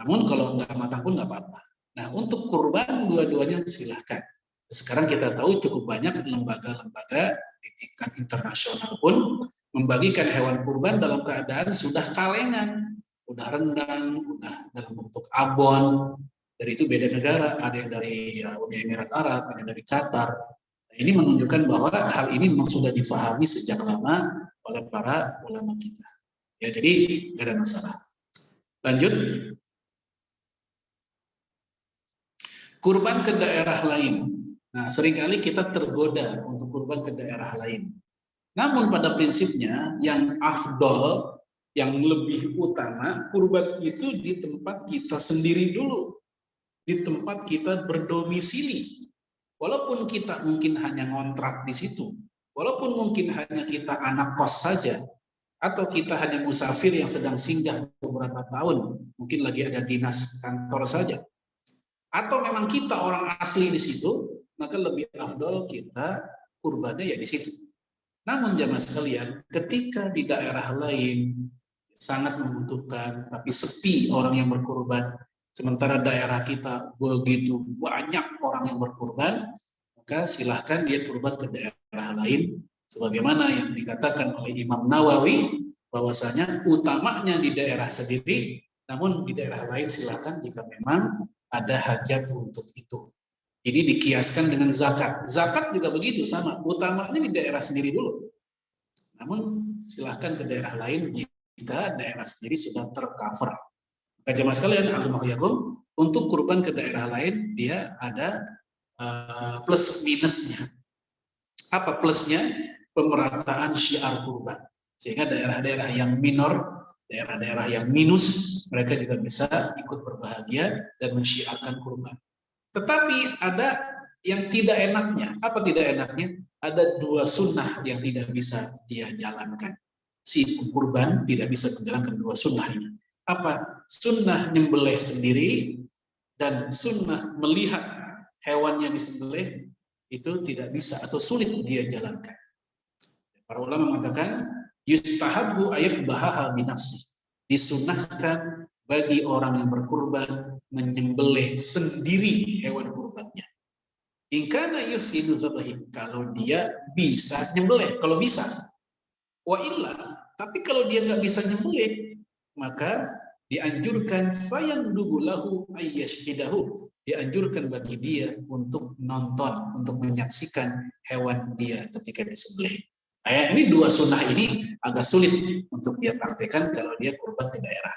Namun kalau nggak matang pun nggak apa-apa. Nah, untuk kurban dua-duanya silahkan. Sekarang kita tahu cukup banyak lembaga-lembaga di tingkat internasional pun membagikan hewan kurban dalam keadaan sudah kalengan, udah rendang, udah dalam bentuk abon. Dari itu beda negara, ada yang dari Uni Emirat Arab, ada yang dari Qatar. Nah, ini menunjukkan bahwa hal ini memang sudah difahami sejak lama oleh para ulama kita. Ya, jadi nggak ada masalah. Lanjut. Kurban ke daerah lain. Nah, seringkali kita tergoda untuk kurban ke daerah lain. Namun pada prinsipnya yang afdol, yang lebih utama, kurban itu di tempat kita sendiri dulu. Di tempat kita berdomisili. Walaupun kita mungkin hanya ngontrak di situ. Walaupun mungkin hanya kita anak kos saja. Atau kita hanya musafir yang sedang singgah beberapa tahun. Mungkin lagi ada dinas kantor saja. Atau memang kita orang asli di situ, maka lebih afdol kita kurbannya ya di situ. Namun jamaah sekalian, ketika di daerah lain sangat membutuhkan, tapi sepi orang yang berkurban, sementara daerah kita begitu banyak orang yang berkurban, maka silahkan dia kurban ke daerah lain, sebagaimana yang dikatakan oleh Imam Nawawi, bahwasanya utamanya di daerah sendiri, namun di daerah lain silahkan jika memang ada hajat untuk itu. Jadi dikiaskan dengan zakat. Zakat juga begitu, sama. Utamanya di daerah sendiri dulu. Namun silahkan ke daerah lain jika daerah sendiri sudah tercover. Maka jemaah sekalian, azakumullah, untuk kurban ke daerah lain dia ada plus minusnya. Apa plusnya? Pemerataan syiar kurban. Sehingga daerah-daerah yang minor, daerah-daerah yang minus, mereka juga bisa ikut berbahagia dan mensyiarkan kurban. Tetapi ada yang tidak enaknya. Apa tidak enaknya? Ada dua sunnah yang tidak bisa dia jalankan. Si kurban tidak bisa menjalankan dua sunnah ini. Apa? Sunnah nyembelih sendiri dan sunnah melihat hewan yang disembelih itu tidak bisa atau sulit dia jalankan. Para ulama mengatakan yustahabbu ayafbahaha binafsi. Disunahkan bagi orang yang berkurban menyembelih sendiri hewan kurbannya. Ingkana yuhsinu dzabahi, kalau dia bisa nyembelih, kalau bisa. Wa illa, tapi kalau dia nggak bisa nyembelih, maka dianjurkan fayandubu lahu ayyashhidahu, dianjurkan bagi dia untuk nonton, untuk menyaksikan hewan dia ketika disembelih. Nah, ini dua sunnah ini agak sulit untuk dia praktekkan kalau dia kurban ke daerah.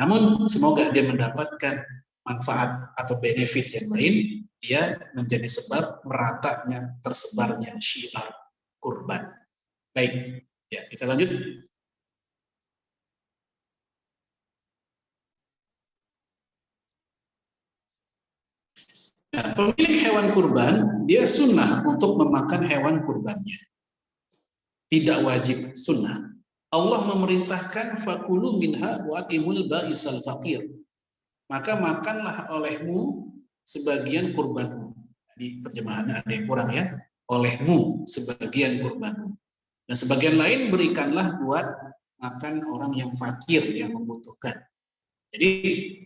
Namun semoga dia mendapatkan manfaat atau benefit yang lain, dia menjadi sebab meratanya tersebarnya syiar kurban. Baik, ya kita lanjut. Nah, pemilik hewan kurban dia sunnah untuk memakan hewan kurbannya. Tidak wajib, sunnah. Allah memerintahkan fakulu minha wa atimul ba'isal faqir. Maka makanlah olehmu sebagian kurbanmu. Di terjemahannya ada yang kurang ya. Olehmu sebagian kurbanmu. Dan sebagian lain berikanlah buat makan orang yang fakir, yang membutuhkan. Jadi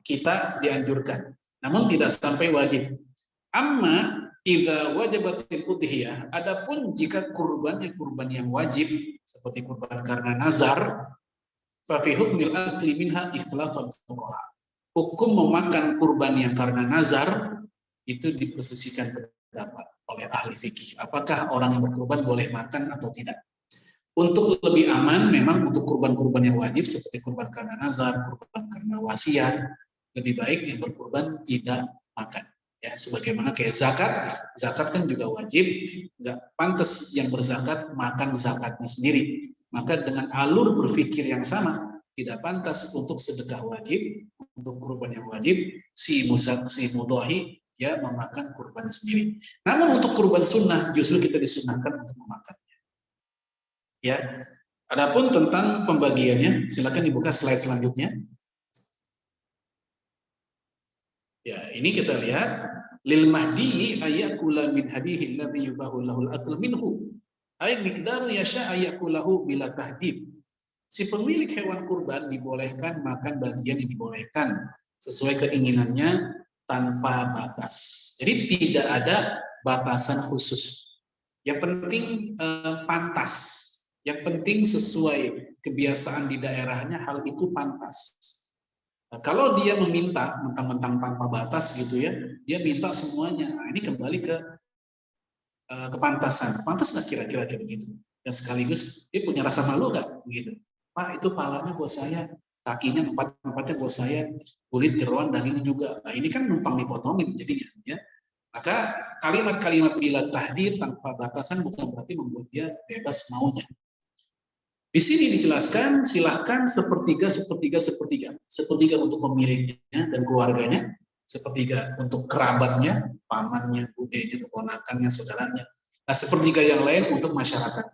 kita dianjurkan. Namun tidak sampai wajib. Amma idza wajabatil udhiyah, adapun jika kurbannya kurban yang wajib seperti kurban karena nazar, fa fi hukmil akli minha ikhtilafan fuqaha. Hukum memakan kurban yang karena nazar itu dipersisikan pendapat oleh ahli fikih. Apakah orang yang berkurban boleh makan atau tidak? Untuk lebih aman, memang untuk kurban-kurban yang wajib seperti kurban karena nazar, kurban karena wasiat, lebih baik yang berkurban tidak makan. Ya, sebagaimana kayak zakat kan juga wajib, nggak pantas yang berzakat makan zakatnya sendiri. Maka dengan alur berpikir yang sama, tidak pantas untuk sedekah wajib, untuk kurban yang wajib, si mudhahi ya memakan kurban sendiri. Namun untuk kurban sunnah justru kita disunahkan untuk memakannya. Ya, adapun tentang pembagiannya, silakan dibuka slide selanjutnya. Ya, ini kita lihat lil mahdi ayakula min hadihi alladhi yubahu lahul akl minhu ay miqdaru yasha ayakulahu bila tahdid. Si pemilik hewan kurban dibolehkan makan bagian yang dibolehkan sesuai keinginannya tanpa batas. Jadi tidak ada batasan khusus. Yang penting pantas. Yang penting sesuai kebiasaan di daerahnya, hal itu pantas. Nah, kalau dia meminta mentang-mentang tanpa batas gitu ya, dia minta semuanya. Nah, ini kembali ke kepantasan. Pantas nggak kira-kira kayak begitu? Dan sekaligus dia punya rasa malu nggak begitu? Pak, itu palanya buat saya, kakinya empatnya buat saya, kulit jeroan dagingnya juga. Nah, ini kan numpang dipotongin jadinya ya. Maka kalimat-kalimat bila tahdid tanpa batasan bukan berarti membuat dia bebas maunya. Di sini dijelaskan silahkan sepertiga untuk pemiliknya dan keluarganya, sepertiga untuk kerabatnya, pamannya, budenya, keponakannya, saudaranya. Nah, sepertiga yang lain untuk masyarakat.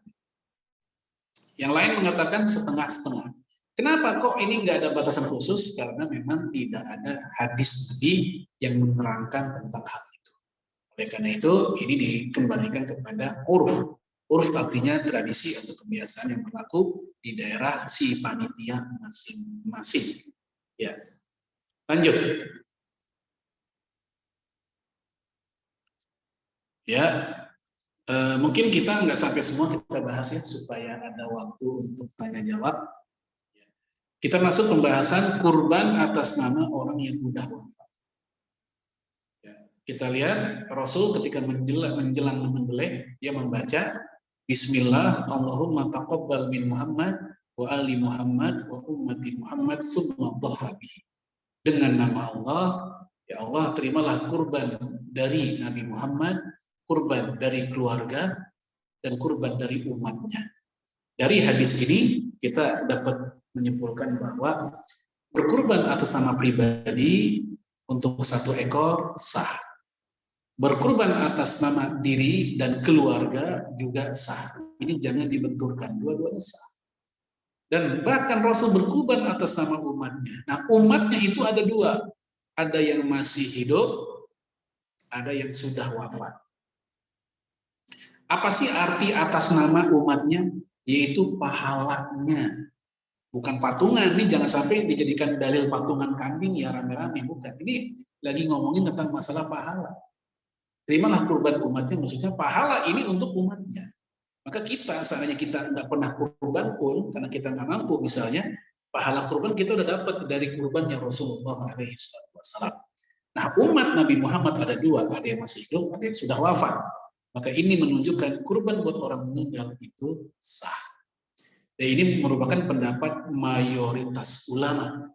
Yang lain mengatakan setengah-setengah. Kenapa kok ini nggak ada batasan khusus? Karena memang tidak ada hadis Nabi yang menerangkan tentang hal itu. Oleh karena itu, ini dikembalikan kepada urf. Urf artinya tradisi atau kebiasaan yang berlaku di daerah si panitia masing-masing. Ya, lanjut. Ya, mungkin kita nggak sampai semua kita bahas ya supaya ada waktu untuk tanya jawab. Kita masuk pembahasan kurban atas nama orang yang sudah wafat. Ya, kita lihat Rasul ketika menjelang menyembelih, dia membaca Bismillah, Allahumma taqabbal min Muhammad wa ali Muhammad wa ummati Muhammad summa dhaha bihi. Dengan nama Allah, ya Allah terimalah kurban dari Nabi Muhammad, kurban dari keluarga, dan kurban dari umatnya. Dari hadis ini kita dapat menyimpulkan bahwa berkurban atas nama pribadi untuk satu ekor sah. Berkurban atas nama diri dan keluarga juga sah. Ini jangan dibenturkan, dua-duanya sah. Dan bahkan Rasul berkurban atas nama umatnya. Nah, umatnya itu ada dua. Ada yang masih hidup, ada yang sudah wafat. Apa sih arti atas nama umatnya? Yaitu pahalanya. Bukan patungan, ini jangan sampai dijadikan dalil patungan kambing ya rame-rame, bukan. Ini lagi ngomongin tentang masalah pahala. Terimalah kurban umatnya, maksudnya pahala ini untuk umatnya. Maka kita, seandainya kita tidak pernah kurban pun, karena kita nggak mampu misalnya, pahala kurban kita udah dapat dari kurbannya Rasulullah SAW. Nah, umat Nabi Muhammad ada dua, ada yang masih hidup, ada yang sudah wafat. Maka ini menunjukkan kurban buat orang meninggal itu sah. Dan ini merupakan pendapat mayoritas ulama,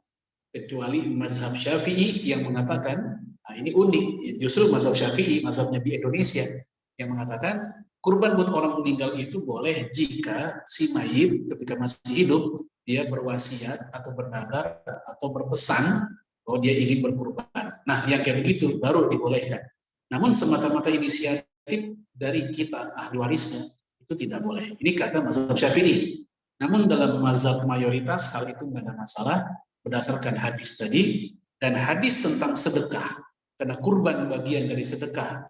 kecuali mazhab Syafi'i yang mengatakan, nah ini unik, justru mazhab Syafi'i, mazhabnya di Indonesia, yang mengatakan kurban buat orang meninggal itu boleh jika si mayit ketika masih hidup dia berwasiat atau bernazar atau berpesan bahwa dia ingin berkurban. Nah, yang kayak begitu baru dibolehkan. Namun semata-mata inisiatif dari kita ahli warisnya itu tidak boleh. Ini kata mazhab Syafi'i. Namun dalam mazhab mayoritas hal itu tidak ada masalah berdasarkan hadis tadi, dan hadis tentang sedekah. Karena kurban bagian dari sedekah.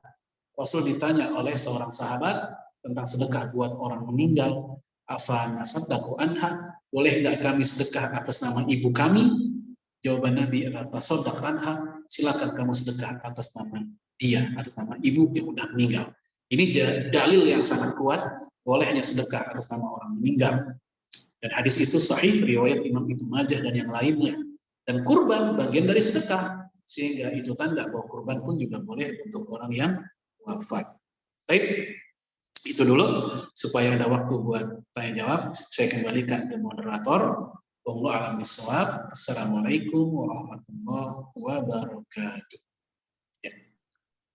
Rasul ditanya oleh seorang sahabat tentang sedekah buat orang meninggal. Afa nasaddaqu anha, boleh nggak kami sedekah atas nama ibu kami? Jawaban Nabi adalah tasaddaq anha, silakan kamu sedekah atas nama dia, atas nama ibu yang sudah meninggal. Ini dalil yang sangat kuat, bolehnya sedekah atas nama orang meninggal. Dan hadis itu sahih, riwayat Imam Ibnu Majah dan yang lainnya. Dan kurban bagian dari sedekah, sehingga itu tanda bahwa kurban pun juga boleh untuk orang yang wafat. Baik, itu dulu supaya ada waktu buat tanya jawab. Saya kembalikan ke moderator. Wallahu a'lam bishawab. Assalamualaikum warahmatullahi wabarakatuh. Ya.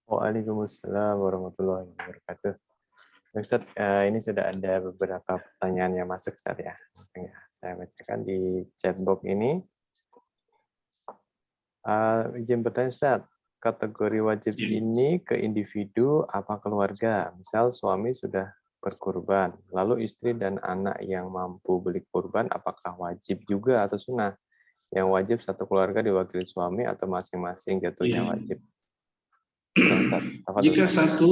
Waalaikumsalam warahmatullahi wabarakatuh. Ustaz, ini sudah ada beberapa pertanyaan yang masuk, Ustaz ya. Langsung ya, saya bacakan di chatbox ini. Izin bertanya, Ustaz, kategori wajib ini ke individu apa keluarga? Misal suami sudah berkurban, lalu istri dan anak yang mampu beli kurban, apakah wajib juga atau sunnah? Yang wajib satu keluarga diwakili suami atau masing-masing jatuhnya wajib? Jika satu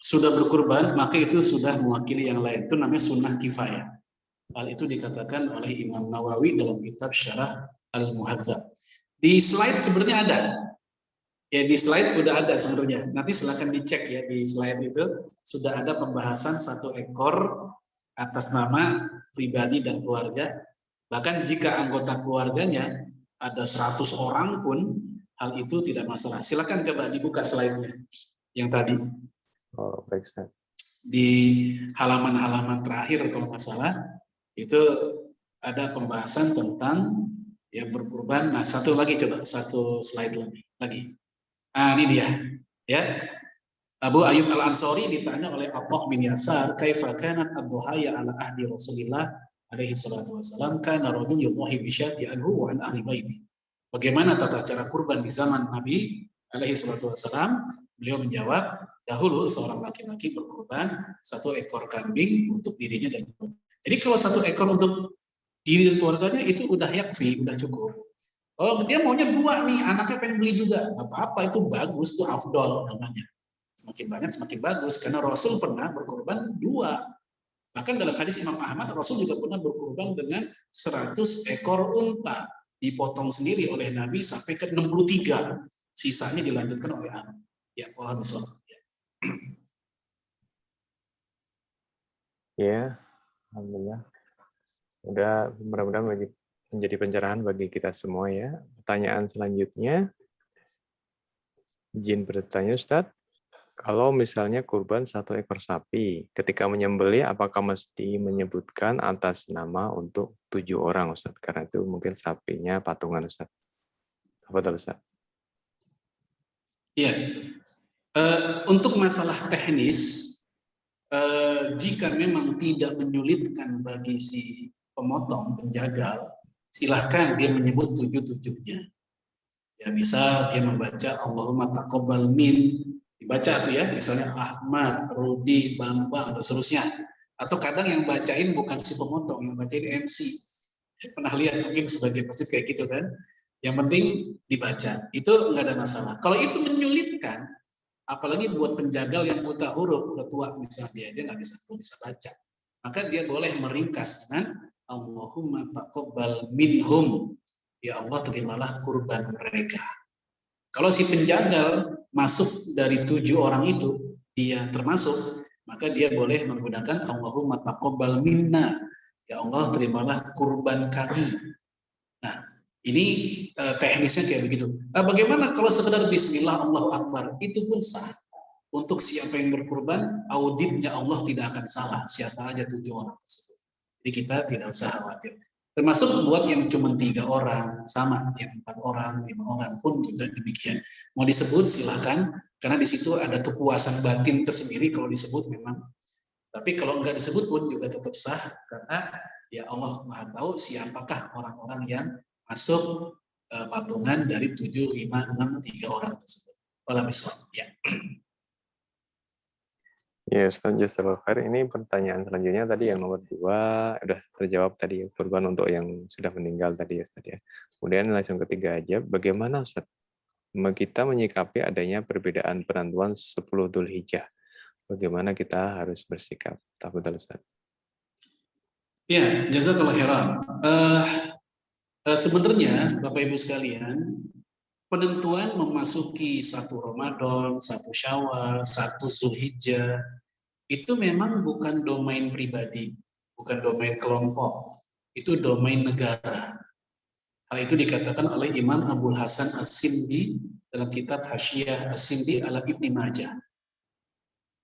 sudah berkurban, maka itu sudah mewakili yang lain. Itu namanya sunnah kifayah. Hal itu dikatakan oleh Imam Nawawi dalam kitab Syarah Al-Muhadzab. Di slide sebenarnya ada. Ya, di slide udah ada sebenarnya. Nanti silakan dicek ya, di slide itu sudah ada pembahasan satu ekor atas nama pribadi dan keluarga. Bahkan jika anggota keluarganya ada 100 orang pun, hal itu tidak masalah. Silakan coba dibuka slide-nya yang tadi. Oh, baik, Ustaz. Di halaman-halaman terakhir kalau nggak salah, itu ada pembahasan tentang ya berkurban. Nah, satu lagi coba, satu slide lagi. Nah, ini dia. Ya. Abu Ayyub Al-Ansari ditanya oleh Atha bin Yasar, "Kaifa kanat ad-duhaya ala ahdi Rasulillah alaihi salatu wasallam kana rajul yudhi bi syati anhu wa an ahli baiti." Bagaimana tata cara kurban di zaman Nabi alaihi salatu wasallam? Beliau menjawab, dahulu seorang laki-laki berkurban satu ekor kambing untuk dirinya dan keluarga. Jadi kalau satu ekor untuk diri dan keluarganya itu udah yakfi, udah cukup. Oh, dia maunya dua nih, anaknya pengen beli juga. Apa-apa, itu bagus, itu afdol namanya. Semakin banyak semakin bagus, karena Rasul pernah berkorban dua. Bahkan dalam hadis Imam Ahmad, Rasul juga pernah berkurban dengan 100 ekor unta. Dipotong sendiri oleh Nabi sampai ke 63. Sisanya dilanjutkan oleh anak. Ya, Allah misal. Ya, alhamdulillah. Udah, mudah-mudahan menjadi pencerahan bagi kita semua ya. Pertanyaan selanjutnya, izin bertanya Ustadz, kalau misalnya kurban 1 ekor sapi, ketika menyembelih apakah mesti menyebutkan atas nama untuk 7 orang Ustadz? Karena itu mungkin sapinya patungan Ustadz. Apa betul Ustadz? Iya. Untuk masalah teknis, jika memang tidak menyulitkan bagi si pemotong, penjagal, silahkan dia menyebut 7-7-nya. Ya, misal dia membaca Allahumma taqabbal min, dibaca tuh ya, misalnya Ahmad, Rudi, Bambang, dan seterusnya. Atau kadang yang bacain bukan si pemotong, yang bacain MC. Pernah lihat mungkin sebagai masjid kayak gitu kan. Yang penting dibaca, itu nggak ada masalah. Kalau itu menyulitkan, apalagi buat penjagal yang buta huruf, udah tua misalnya, dia nggak bisa baca, maka dia boleh meringkas dengan Allahumma taqabbal minhum, ya Allah terimalah kurban mereka. Kalau si penjagal masuk dari 7 orang itu, dia termasuk, maka dia boleh menggunakan Allahumma taqabbal minna, ya Allah terimalah kurban kami. Nah, ini teknisnya kayak begitu. Nah, bagaimana kalau sekedar Bismillah Allahu Akbar, itu pun sah. Untuk siapa yang berkurban, auditnya Allah tidak akan salah, siapa aja 7 orang tersebut. Jadi kita tidak usah khawatir. Termasuk buat yang cuma 3 orang, sama, yang 4 orang, 5 orang pun juga demikian. Mau disebut silahkan, karena di situ ada kepuasan batin tersendiri kalau disebut memang. Tapi kalau enggak disebut pun juga tetap sah, karena ya Allah Maha tahu siapakah orang-orang yang masuk patungan dari 7, 5, 6, 3 orang tersebut. Walau misal, ya. Ya, Ustaz Jazakallahu khair. Ini pertanyaan selanjutnya tadi yang nomor 2 udah terjawab tadi, kurban untuk yang sudah meninggal tadi ya Ustaz ya. Kemudian langsung ketiga aja, bagaimana Ustaz kita menyikapi adanya perbedaan penentuan 10 Dzulhijjah? Bagaimana kita harus bersikap? Tafadhal Ustaz. Ya, jazakallahu khairan. Sebenarnya Bapak Ibu sekalian, penentuan memasuki 1 Ramadan, 1 Syawal, 1 Dzulhijjah itu memang bukan domain pribadi, bukan domain kelompok, itu domain negara. Hal itu dikatakan oleh Imam Abul Hasan As-Sindi dalam kitab Hasyiah As-Sindi ala Ibni Majah.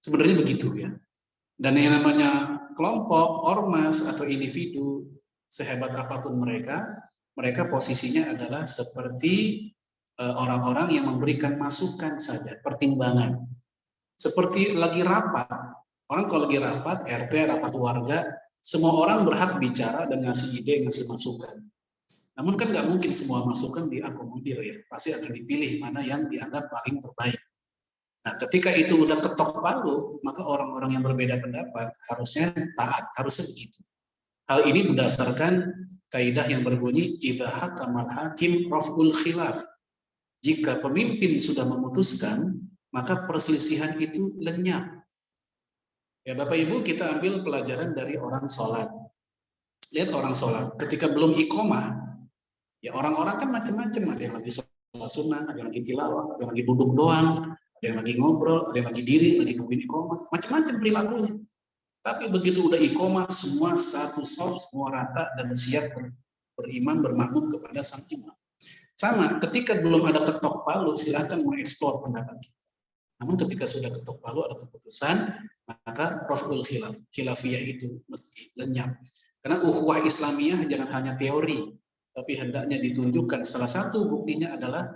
Sebenarnya begitu ya. Dan yang namanya kelompok, ormas, atau individu, sehebat apapun mereka posisinya adalah seperti orang-orang yang memberikan masukan saja, pertimbangan. Seperti lagi rapat. Orang kalau lagi rapat, RT, rapat warga, semua orang berhak bicara dan ngasih ide, ngasih masukan. Namun kan nggak mungkin semua masukan diakomodir ya. Pasti akan dipilih mana yang dianggap paling terbaik. Nah, ketika itu udah ketok palu, maka orang-orang yang berbeda pendapat harusnya taat, harusnya begitu. Hal ini berdasarkan kaidah yang berbunyi idza hakamal hakim raf'ul khilaf. Jika pemimpin sudah memutuskan, maka perselisihan itu lenyap. Ya Bapak Ibu, kita ambil pelajaran dari orang sholat. Lihat orang sholat, ketika belum iqomah, ya orang-orang kan macam-macam. Ada yang lagi sholat sunnah, ada yang lagi tilawah, ada yang lagi duduk doang, ada yang lagi ngobrol, ada yang lagi diri, lagi nungguin iqomah, macam-macam perilakunya. Tapi begitu udah iqomah, semua satu shaf, semua rata dan siap beriman, bermakmum kepada sang imam. Sama, ketika belum ada ketok palu, silahkan mengeksplor pendapat kita. Namun ketika sudah ketok palu ada keputusan, maka raf'ul khilafiyah itu mesti lenyap. Karena ukhuwah Islamiyah jangan hanya teori, tapi hendaknya ditunjukkan. Salah satu buktinya adalah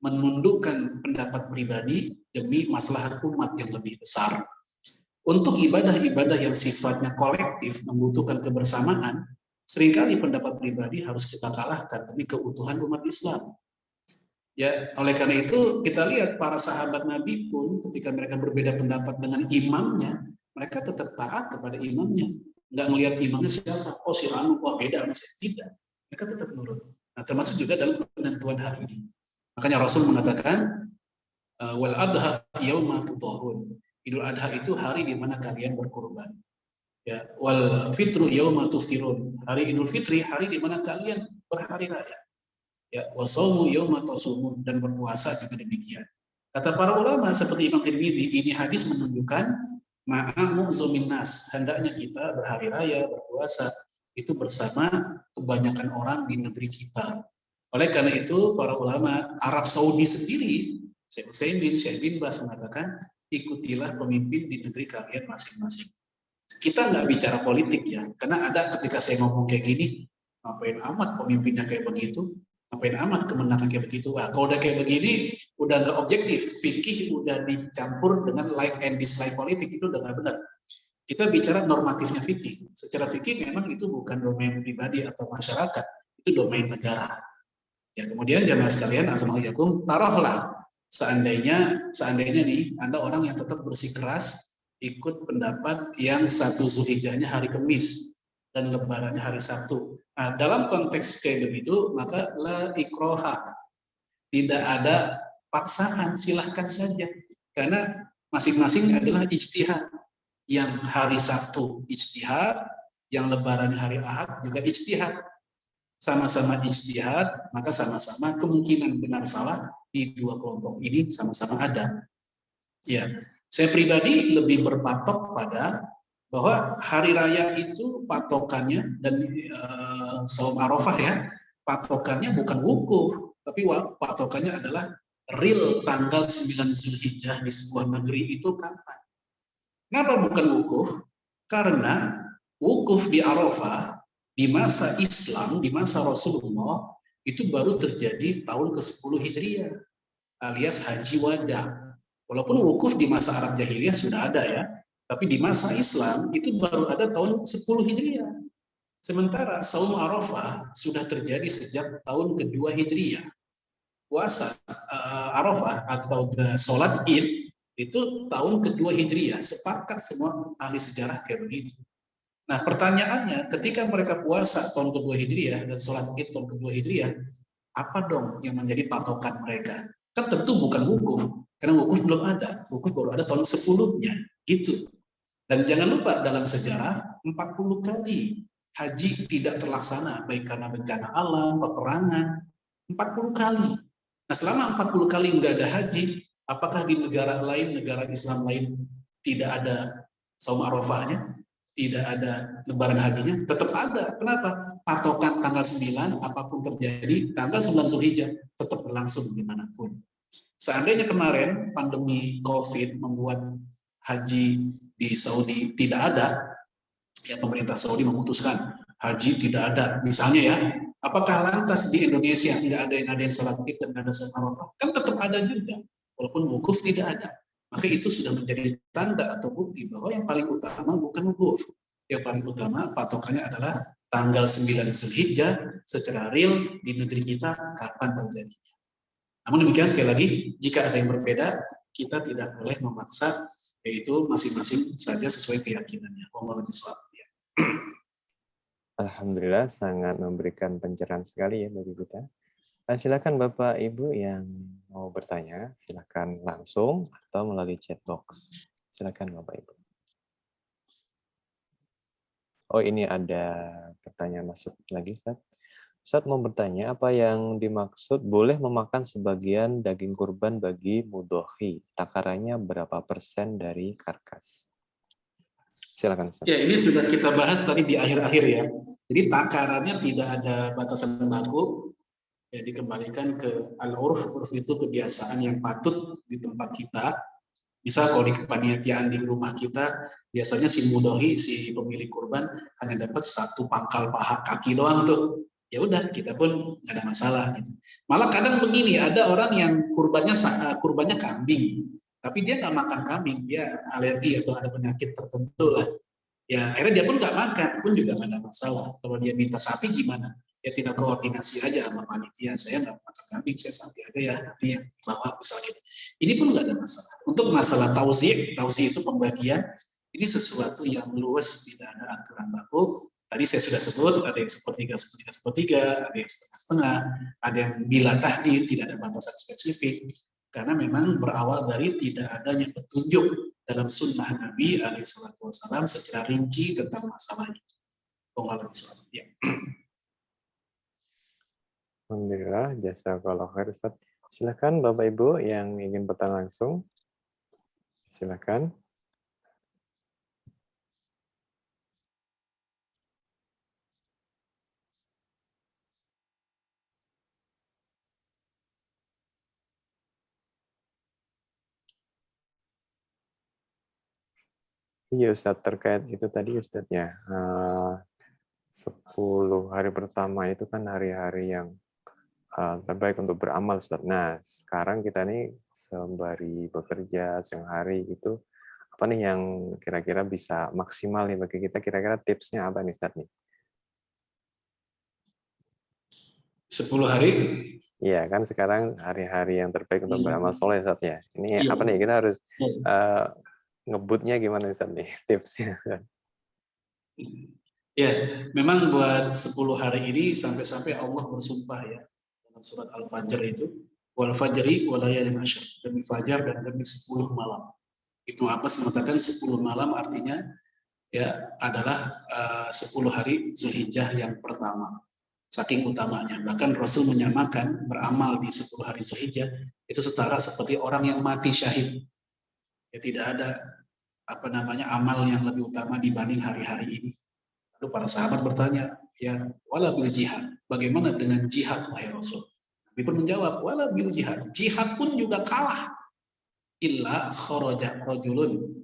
menundukkan pendapat pribadi demi maslahat umat yang lebih besar. Untuk ibadah-ibadah yang sifatnya kolektif, membutuhkan kebersamaan, seringkali pendapat pribadi harus kita kalahkan demi keutuhan umat Islam. Ya, oleh karena itu kita lihat para sahabat Nabi pun ketika mereka berbeda pendapat dengan imamnya, mereka tetap taat kepada imamnya. Nggak melihat imamnya siapa, oh si Anu, oh beda sama saya. Tidak, mereka tetap nurut. Nah, termasuk juga dalam penentuan hari ini. Makanya Rasul mengatakan, wal adha yauma tudhahun. Idul Adha itu hari di mana kalian berkurban. Ya, wal fitru yauma tuftirun. Hari Idul Fitri hari di mana kalian berhari raya. Ya, wasaumu yauma tasumun, dan berpuasa juga demikian. Kata para ulama seperti Imam Tirmidzi, ini hadis menunjukkan ma'amu nas, hendaknya kita berhari raya, berpuasa itu bersama kebanyakan orang di negeri kita. Oleh karena itu para ulama Arab Saudi sendiri, Syekh Utsaimin, Syekh bin Bas mengatakan, ikutilah pemimpin di negeri kalian masing-masing. Kita nggak bicara politik ya, karena ada ketika saya ngomong kayak gini, ngapain amat pemimpinnya kayak begitu, ngapain amat kemenangan kayak begitu. Wah, kalau udah kayak begini, udah nggak objektif, fikih udah dicampur dengan like and dislike politik, itu udah nggak benar. Kita bicara normatifnya fikih. Secara fikih memang itu bukan domain pribadi atau masyarakat, itu domain negara. Ya, kemudian jamaah sekalian, assalamualaikum, taruhlah seandainya nih Anda orang yang tetap bersikeras ikut pendapat yang 1 Zulhijjahnya hari Kamis dan lebarannya hari Sabtu. Nah, dalam konteks kayak begitu, maka la ikroha, tidak ada paksaan, silahkan saja. Karena masing-masing adalah ijtihad. Yang hari Sabtu ijtihad, yang lebarannya hari Ahad juga ijtihad. Sama-sama ijtihad, maka sama-sama kemungkinan benar salah di dua kelompok ini sama-sama ada. Ya, saya pribadi lebih berpatok pada bahwa hari raya itu patokannya dan saum Arafah ya, patokannya bukan wukuf, tapi patokannya adalah real tanggal 9 Zulhijjah di sebuah negeri itu kapan. Kenapa bukan wukuf? Karena wukuf di Arafah di masa Islam, di masa Rasulullah itu baru terjadi tahun ke-10 Hijriah alias Haji Wada. Walaupun wukuf di masa Arab Jahiliyah sudah ada ya, tapi di masa Islam itu baru ada tahun 10 Hijriah. Sementara Saum Arafah sudah terjadi sejak tahun kedua Hijriah. Puasa Arafah atau sholat Id itu tahun kedua Hijriah. Sepakat semua ahli sejarah kayak begitu. Nah pertanyaannya, ketika mereka puasa tahun kedua Hijriah dan sholat Id tahun kedua Hijriah, apa dong yang menjadi patokan mereka? Kan tentu bukan wukuf, karena wukuf belum ada. Wukuf baru ada tahun 10-nya, gitu. Dan jangan lupa dalam sejarah 40 kali haji tidak terlaksana, baik karena bencana alam, peperangan, 40 kali. Nah selama 40 kali nggak ada haji, apakah di negara lain, negara Islam lain tidak ada saum Arafahnya? Tidak ada lebaran hajinya? Tetap ada. Kenapa? Patokan tanggal 9, apapun terjadi, tanggal 9 Zulhijjah tetap berlangsung dimanapun. Seandainya kemarin pandemi COVID membuat haji di Saudi tidak ada, ya pemerintah Saudi memutuskan haji tidak ada, misalnya ya, apakah lantas di Indonesia nggak ada yang ngadain sholat Id dan nggak ada sholat Arafah? Kan tetap ada juga, walaupun wukuf tidak ada. Maka itu sudah menjadi tanda atau bukti bahwa yang paling utama bukan wukuf. Yang paling utama patokannya adalah tanggal 9 Zulhijjah secara real di negeri kita kapan terjadinya. Namun demikian sekali lagi, jika ada yang berbeda, kita tidak boleh memaksa, yaitu masing-masing saja sesuai keyakinannya. Ya. Alhamdulillah sangat memberikan pencerahan sekali ya bagi kita. Silakan Bapak Ibu yang mau bertanya, silakan langsung atau melalui chat box. Silakan Bapak Ibu. Oh ini ada pertanyaan masuk lagi, Ustaz. Ustaz mau bertanya, apa yang dimaksud boleh memakan sebagian daging kurban bagi mudhohi? Takarannya berapa persen dari karkas? Silakan Ustaz. Ya, ini sudah kita bahas tadi di akhir-akhir ya. Jadi takarannya tidak ada batasan baku. Ya, dikembalikan ke al-urf. Urf itu kebiasaan yang patut di tempat kita. Misal kalau di kepanitiaan di rumah kita, biasanya si mudhohi, si pemilik kurban hanya dapat 1 pangkal paha kaki doang tuh. Ya udah, kita pun nggak ada masalah. Gitu. Malah kadang begini, ada orang yang kurbannya kambing, tapi dia nggak makan kambing, dia alergi atau ada penyakit tertentu lah. Ya akhirnya dia pun nggak makan, pun juga nggak ada masalah. Kalau dia minta sapi gimana? Ya tinggal koordinasi aja sama panitia, saya nggak makan kambing, saya sapi aja ya, nanti yang bawa misalnya. Ini pun nggak ada masalah. Untuk masalah tausi itu pembagian, ini sesuatu yang luas, tidak ada aturan baku. Tadi saya sudah sebut, ada yang sepertiga, ada yang setengah-setengah, ada yang bila tahdid, tidak ada batasan spesifik. Karena memang berawal dari tidak adanya petunjuk dalam sunnah Nabi alaihissalam secara rinci tentang masalah itu. Ya. Alhamdulillah, jazakallahu khair Ustaz. Silakan Bapak Ibu yang ingin bertanya langsung. Silakan. Iya Ustaz, terkait itu tadi Ustaz ya. 10 hari pertama itu kan hari-hari yang terbaik untuk beramal Ustaz. Nah, sekarang kita nih sembari bekerja siang hari gitu, apa nih yang kira-kira bisa maksimal nih bagi kita, kira-kira tipsnya apa nih Ustaz nih? 10 hari? Iya, kan sekarang hari-hari yang terbaik untuk beramal soleh Ustaz ya. Ini Iya. apa nih, kita harus ngebutnya gimana Ustaz nih tipsnya? Ya, memang buat 10 hari ini sampai-sampai Allah bersumpah ya dalam surat Al-Fajr itu, wal fajri wa layalin ashr, demi fajar dan demi 10 malam. Ibnu Abbas mengatakan 10 malam artinya ya adalah 10 hari Zulhijjah yang pertama. Saking utamanya. Bahkan Rasul menyamakan beramal di 10 hari Zulhijjah itu setara seperti orang yang mati syahid. Ya tidak ada amal yang lebih utama dibanding hari-hari ini. Lalu para sahabat bertanya, ya wala bil jihad. Bagaimana dengan jihad wahai Rasul? Nabi pun menjawab, wala bil jihad. Jihad pun juga kalah. Illa kharaja rajulun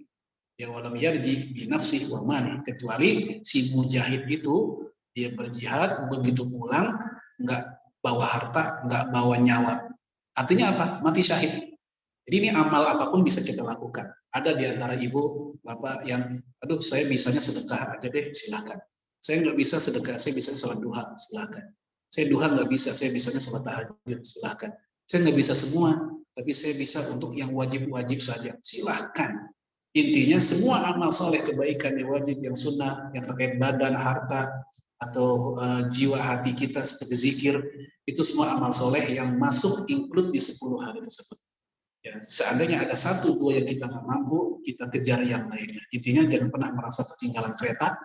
ya walam yarji bi nafsihi wa mali, kecuali si mujahid itu dia berjihad begitu pulang enggak bawa harta, enggak bawa nyawa. Artinya apa? Mati syahid. Jadi ini amal apapun bisa kita lakukan. Ada di antara ibu, bapak yang, aduh saya bisanya sedekah aja deh, silakan. Saya nggak bisa sedekah, saya bisa sholat duha, silakan. Saya duha nggak bisa, saya bisanya sholat tahajud, silakan. Saya nggak bisa semua, tapi saya bisa untuk yang wajib-wajib saja, silakan. Intinya semua amal soleh, kebaikan yang wajib, yang sunnah, yang terkait badan, harta, atau jiwa hati kita seperti zikir, itu semua amal soleh yang masuk include di 10 hari tersebut. Ya, seandainya ada 1, 2 yang kita nggak mampu, kita kejar yang lainnya. Intinya jangan pernah merasa ketinggalan kereta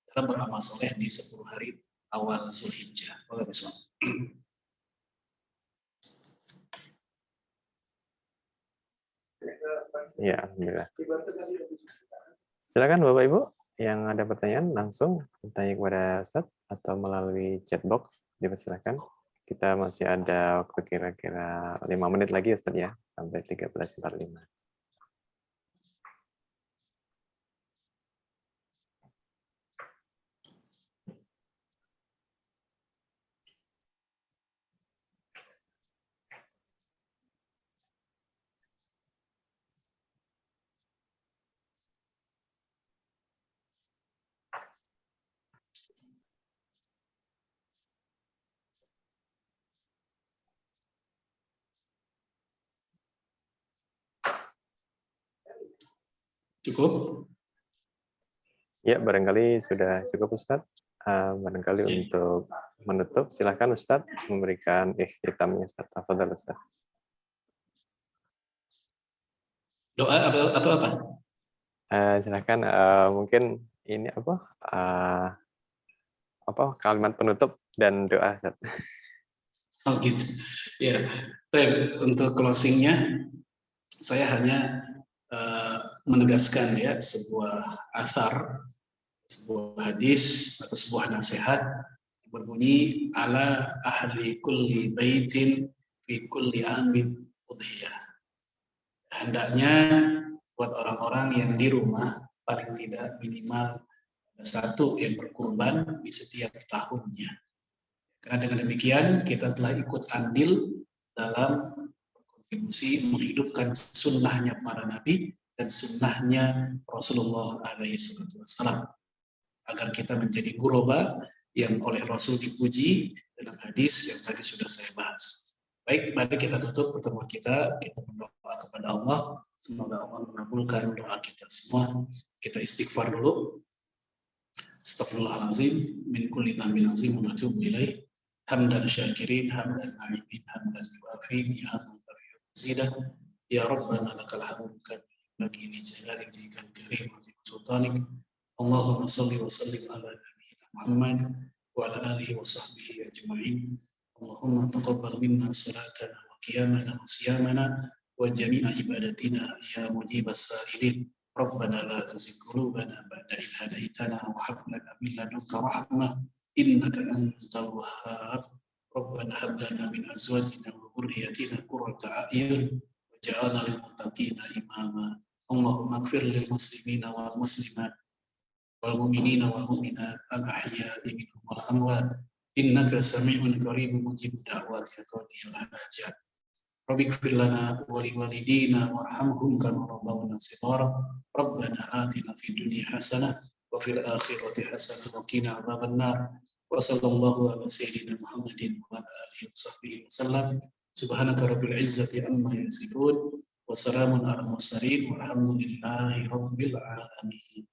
dalam beramal soleh di 10 hari awal Zulhijjah. Ya, alhamdulillah. Silakan Bapak Ibu yang ada pertanyaan langsung bertanya kepada Ustaz atau melalui chat box, dipersilakan. Kita masih ada waktu kira-kira 5 menit lagi Ustaz ya, sampai 13.45. Cukup? Ya, barangkali sudah cukup Ustaz. Barangkali untuk menutup, silakan Ustaz memberikan ikhtitamnya Ustaz. Tafadhol Ustaz. Doa atau apa? Silakan mungkin ini kalimat penutup dan doa Ustaz. Oh gitu. Ya, untuk closingnya saya hanya menegaskan ya sebuah asar, sebuah hadis atau sebuah nasihat berbunyi ala ahli kulli baitin fi kulli amin udhiyah. Hendaknya buat orang-orang yang di rumah paling tidak minimal satu yang berkurban di setiap tahunnya. Karena dengan demikian kita telah ikut andil dalam berkontribusi menghidupkan sunnahnya para nabi dan sunnahnya Rasulullah SAW agar kita menjadi guroba yang oleh Rasul dipuji dalam hadis yang tadi sudah saya bahas. Baik, mari kita tutup pertemuan kita berdoa kepada Allah, semoga Allah mengabulkan doa kita semua. Kita istighfar dulu. Astaghfirullahaladzim min kulli dhanbin azim wa natubu ilaih. Hamdan syakirin, hamdan na'imin, hamdan yuafi ni'amah zidah. Ya Rabbana lakal hamdu ينبغي لجلال وجهك الكريم وعظيم سلطانك. اللهم صل وسلم على نبينا محمد وعلى آله وصحبه أجمعين. اللهم تقبل منا صلاتنا وقيامنا وصيامنا وجميع عبادتنا يا مجيب السائلين. ربنا لا تزغ قلوبنا بعد إذ هديتنا وهب لنا من لدنك رحمة إنك أنت الوهاب. ربنا هب لنا من أزواجنا وذريتنا قرة أعين واجعلنا للمتقين إماما. اللهم اغفر للمسلمين والمسلمات والمؤمنين والمؤمنات الأحياء منهم والأموات إنك سميع قريب مجيب دعوات يا قاضي الحاجات. رب اغفر لنا ولوالدينا وارحمهم كما ربونا صغارا. ربنا آتنا في الدنيا حسنة وفي الآخرة حسنة وقنا عذاب النار. وصلى الله على سيدنا محمد وعلى آله وصحبه وسلم. سبحانك رب العزة عما يصفون وسلام على المرسلين والحمد لله رب العالمين.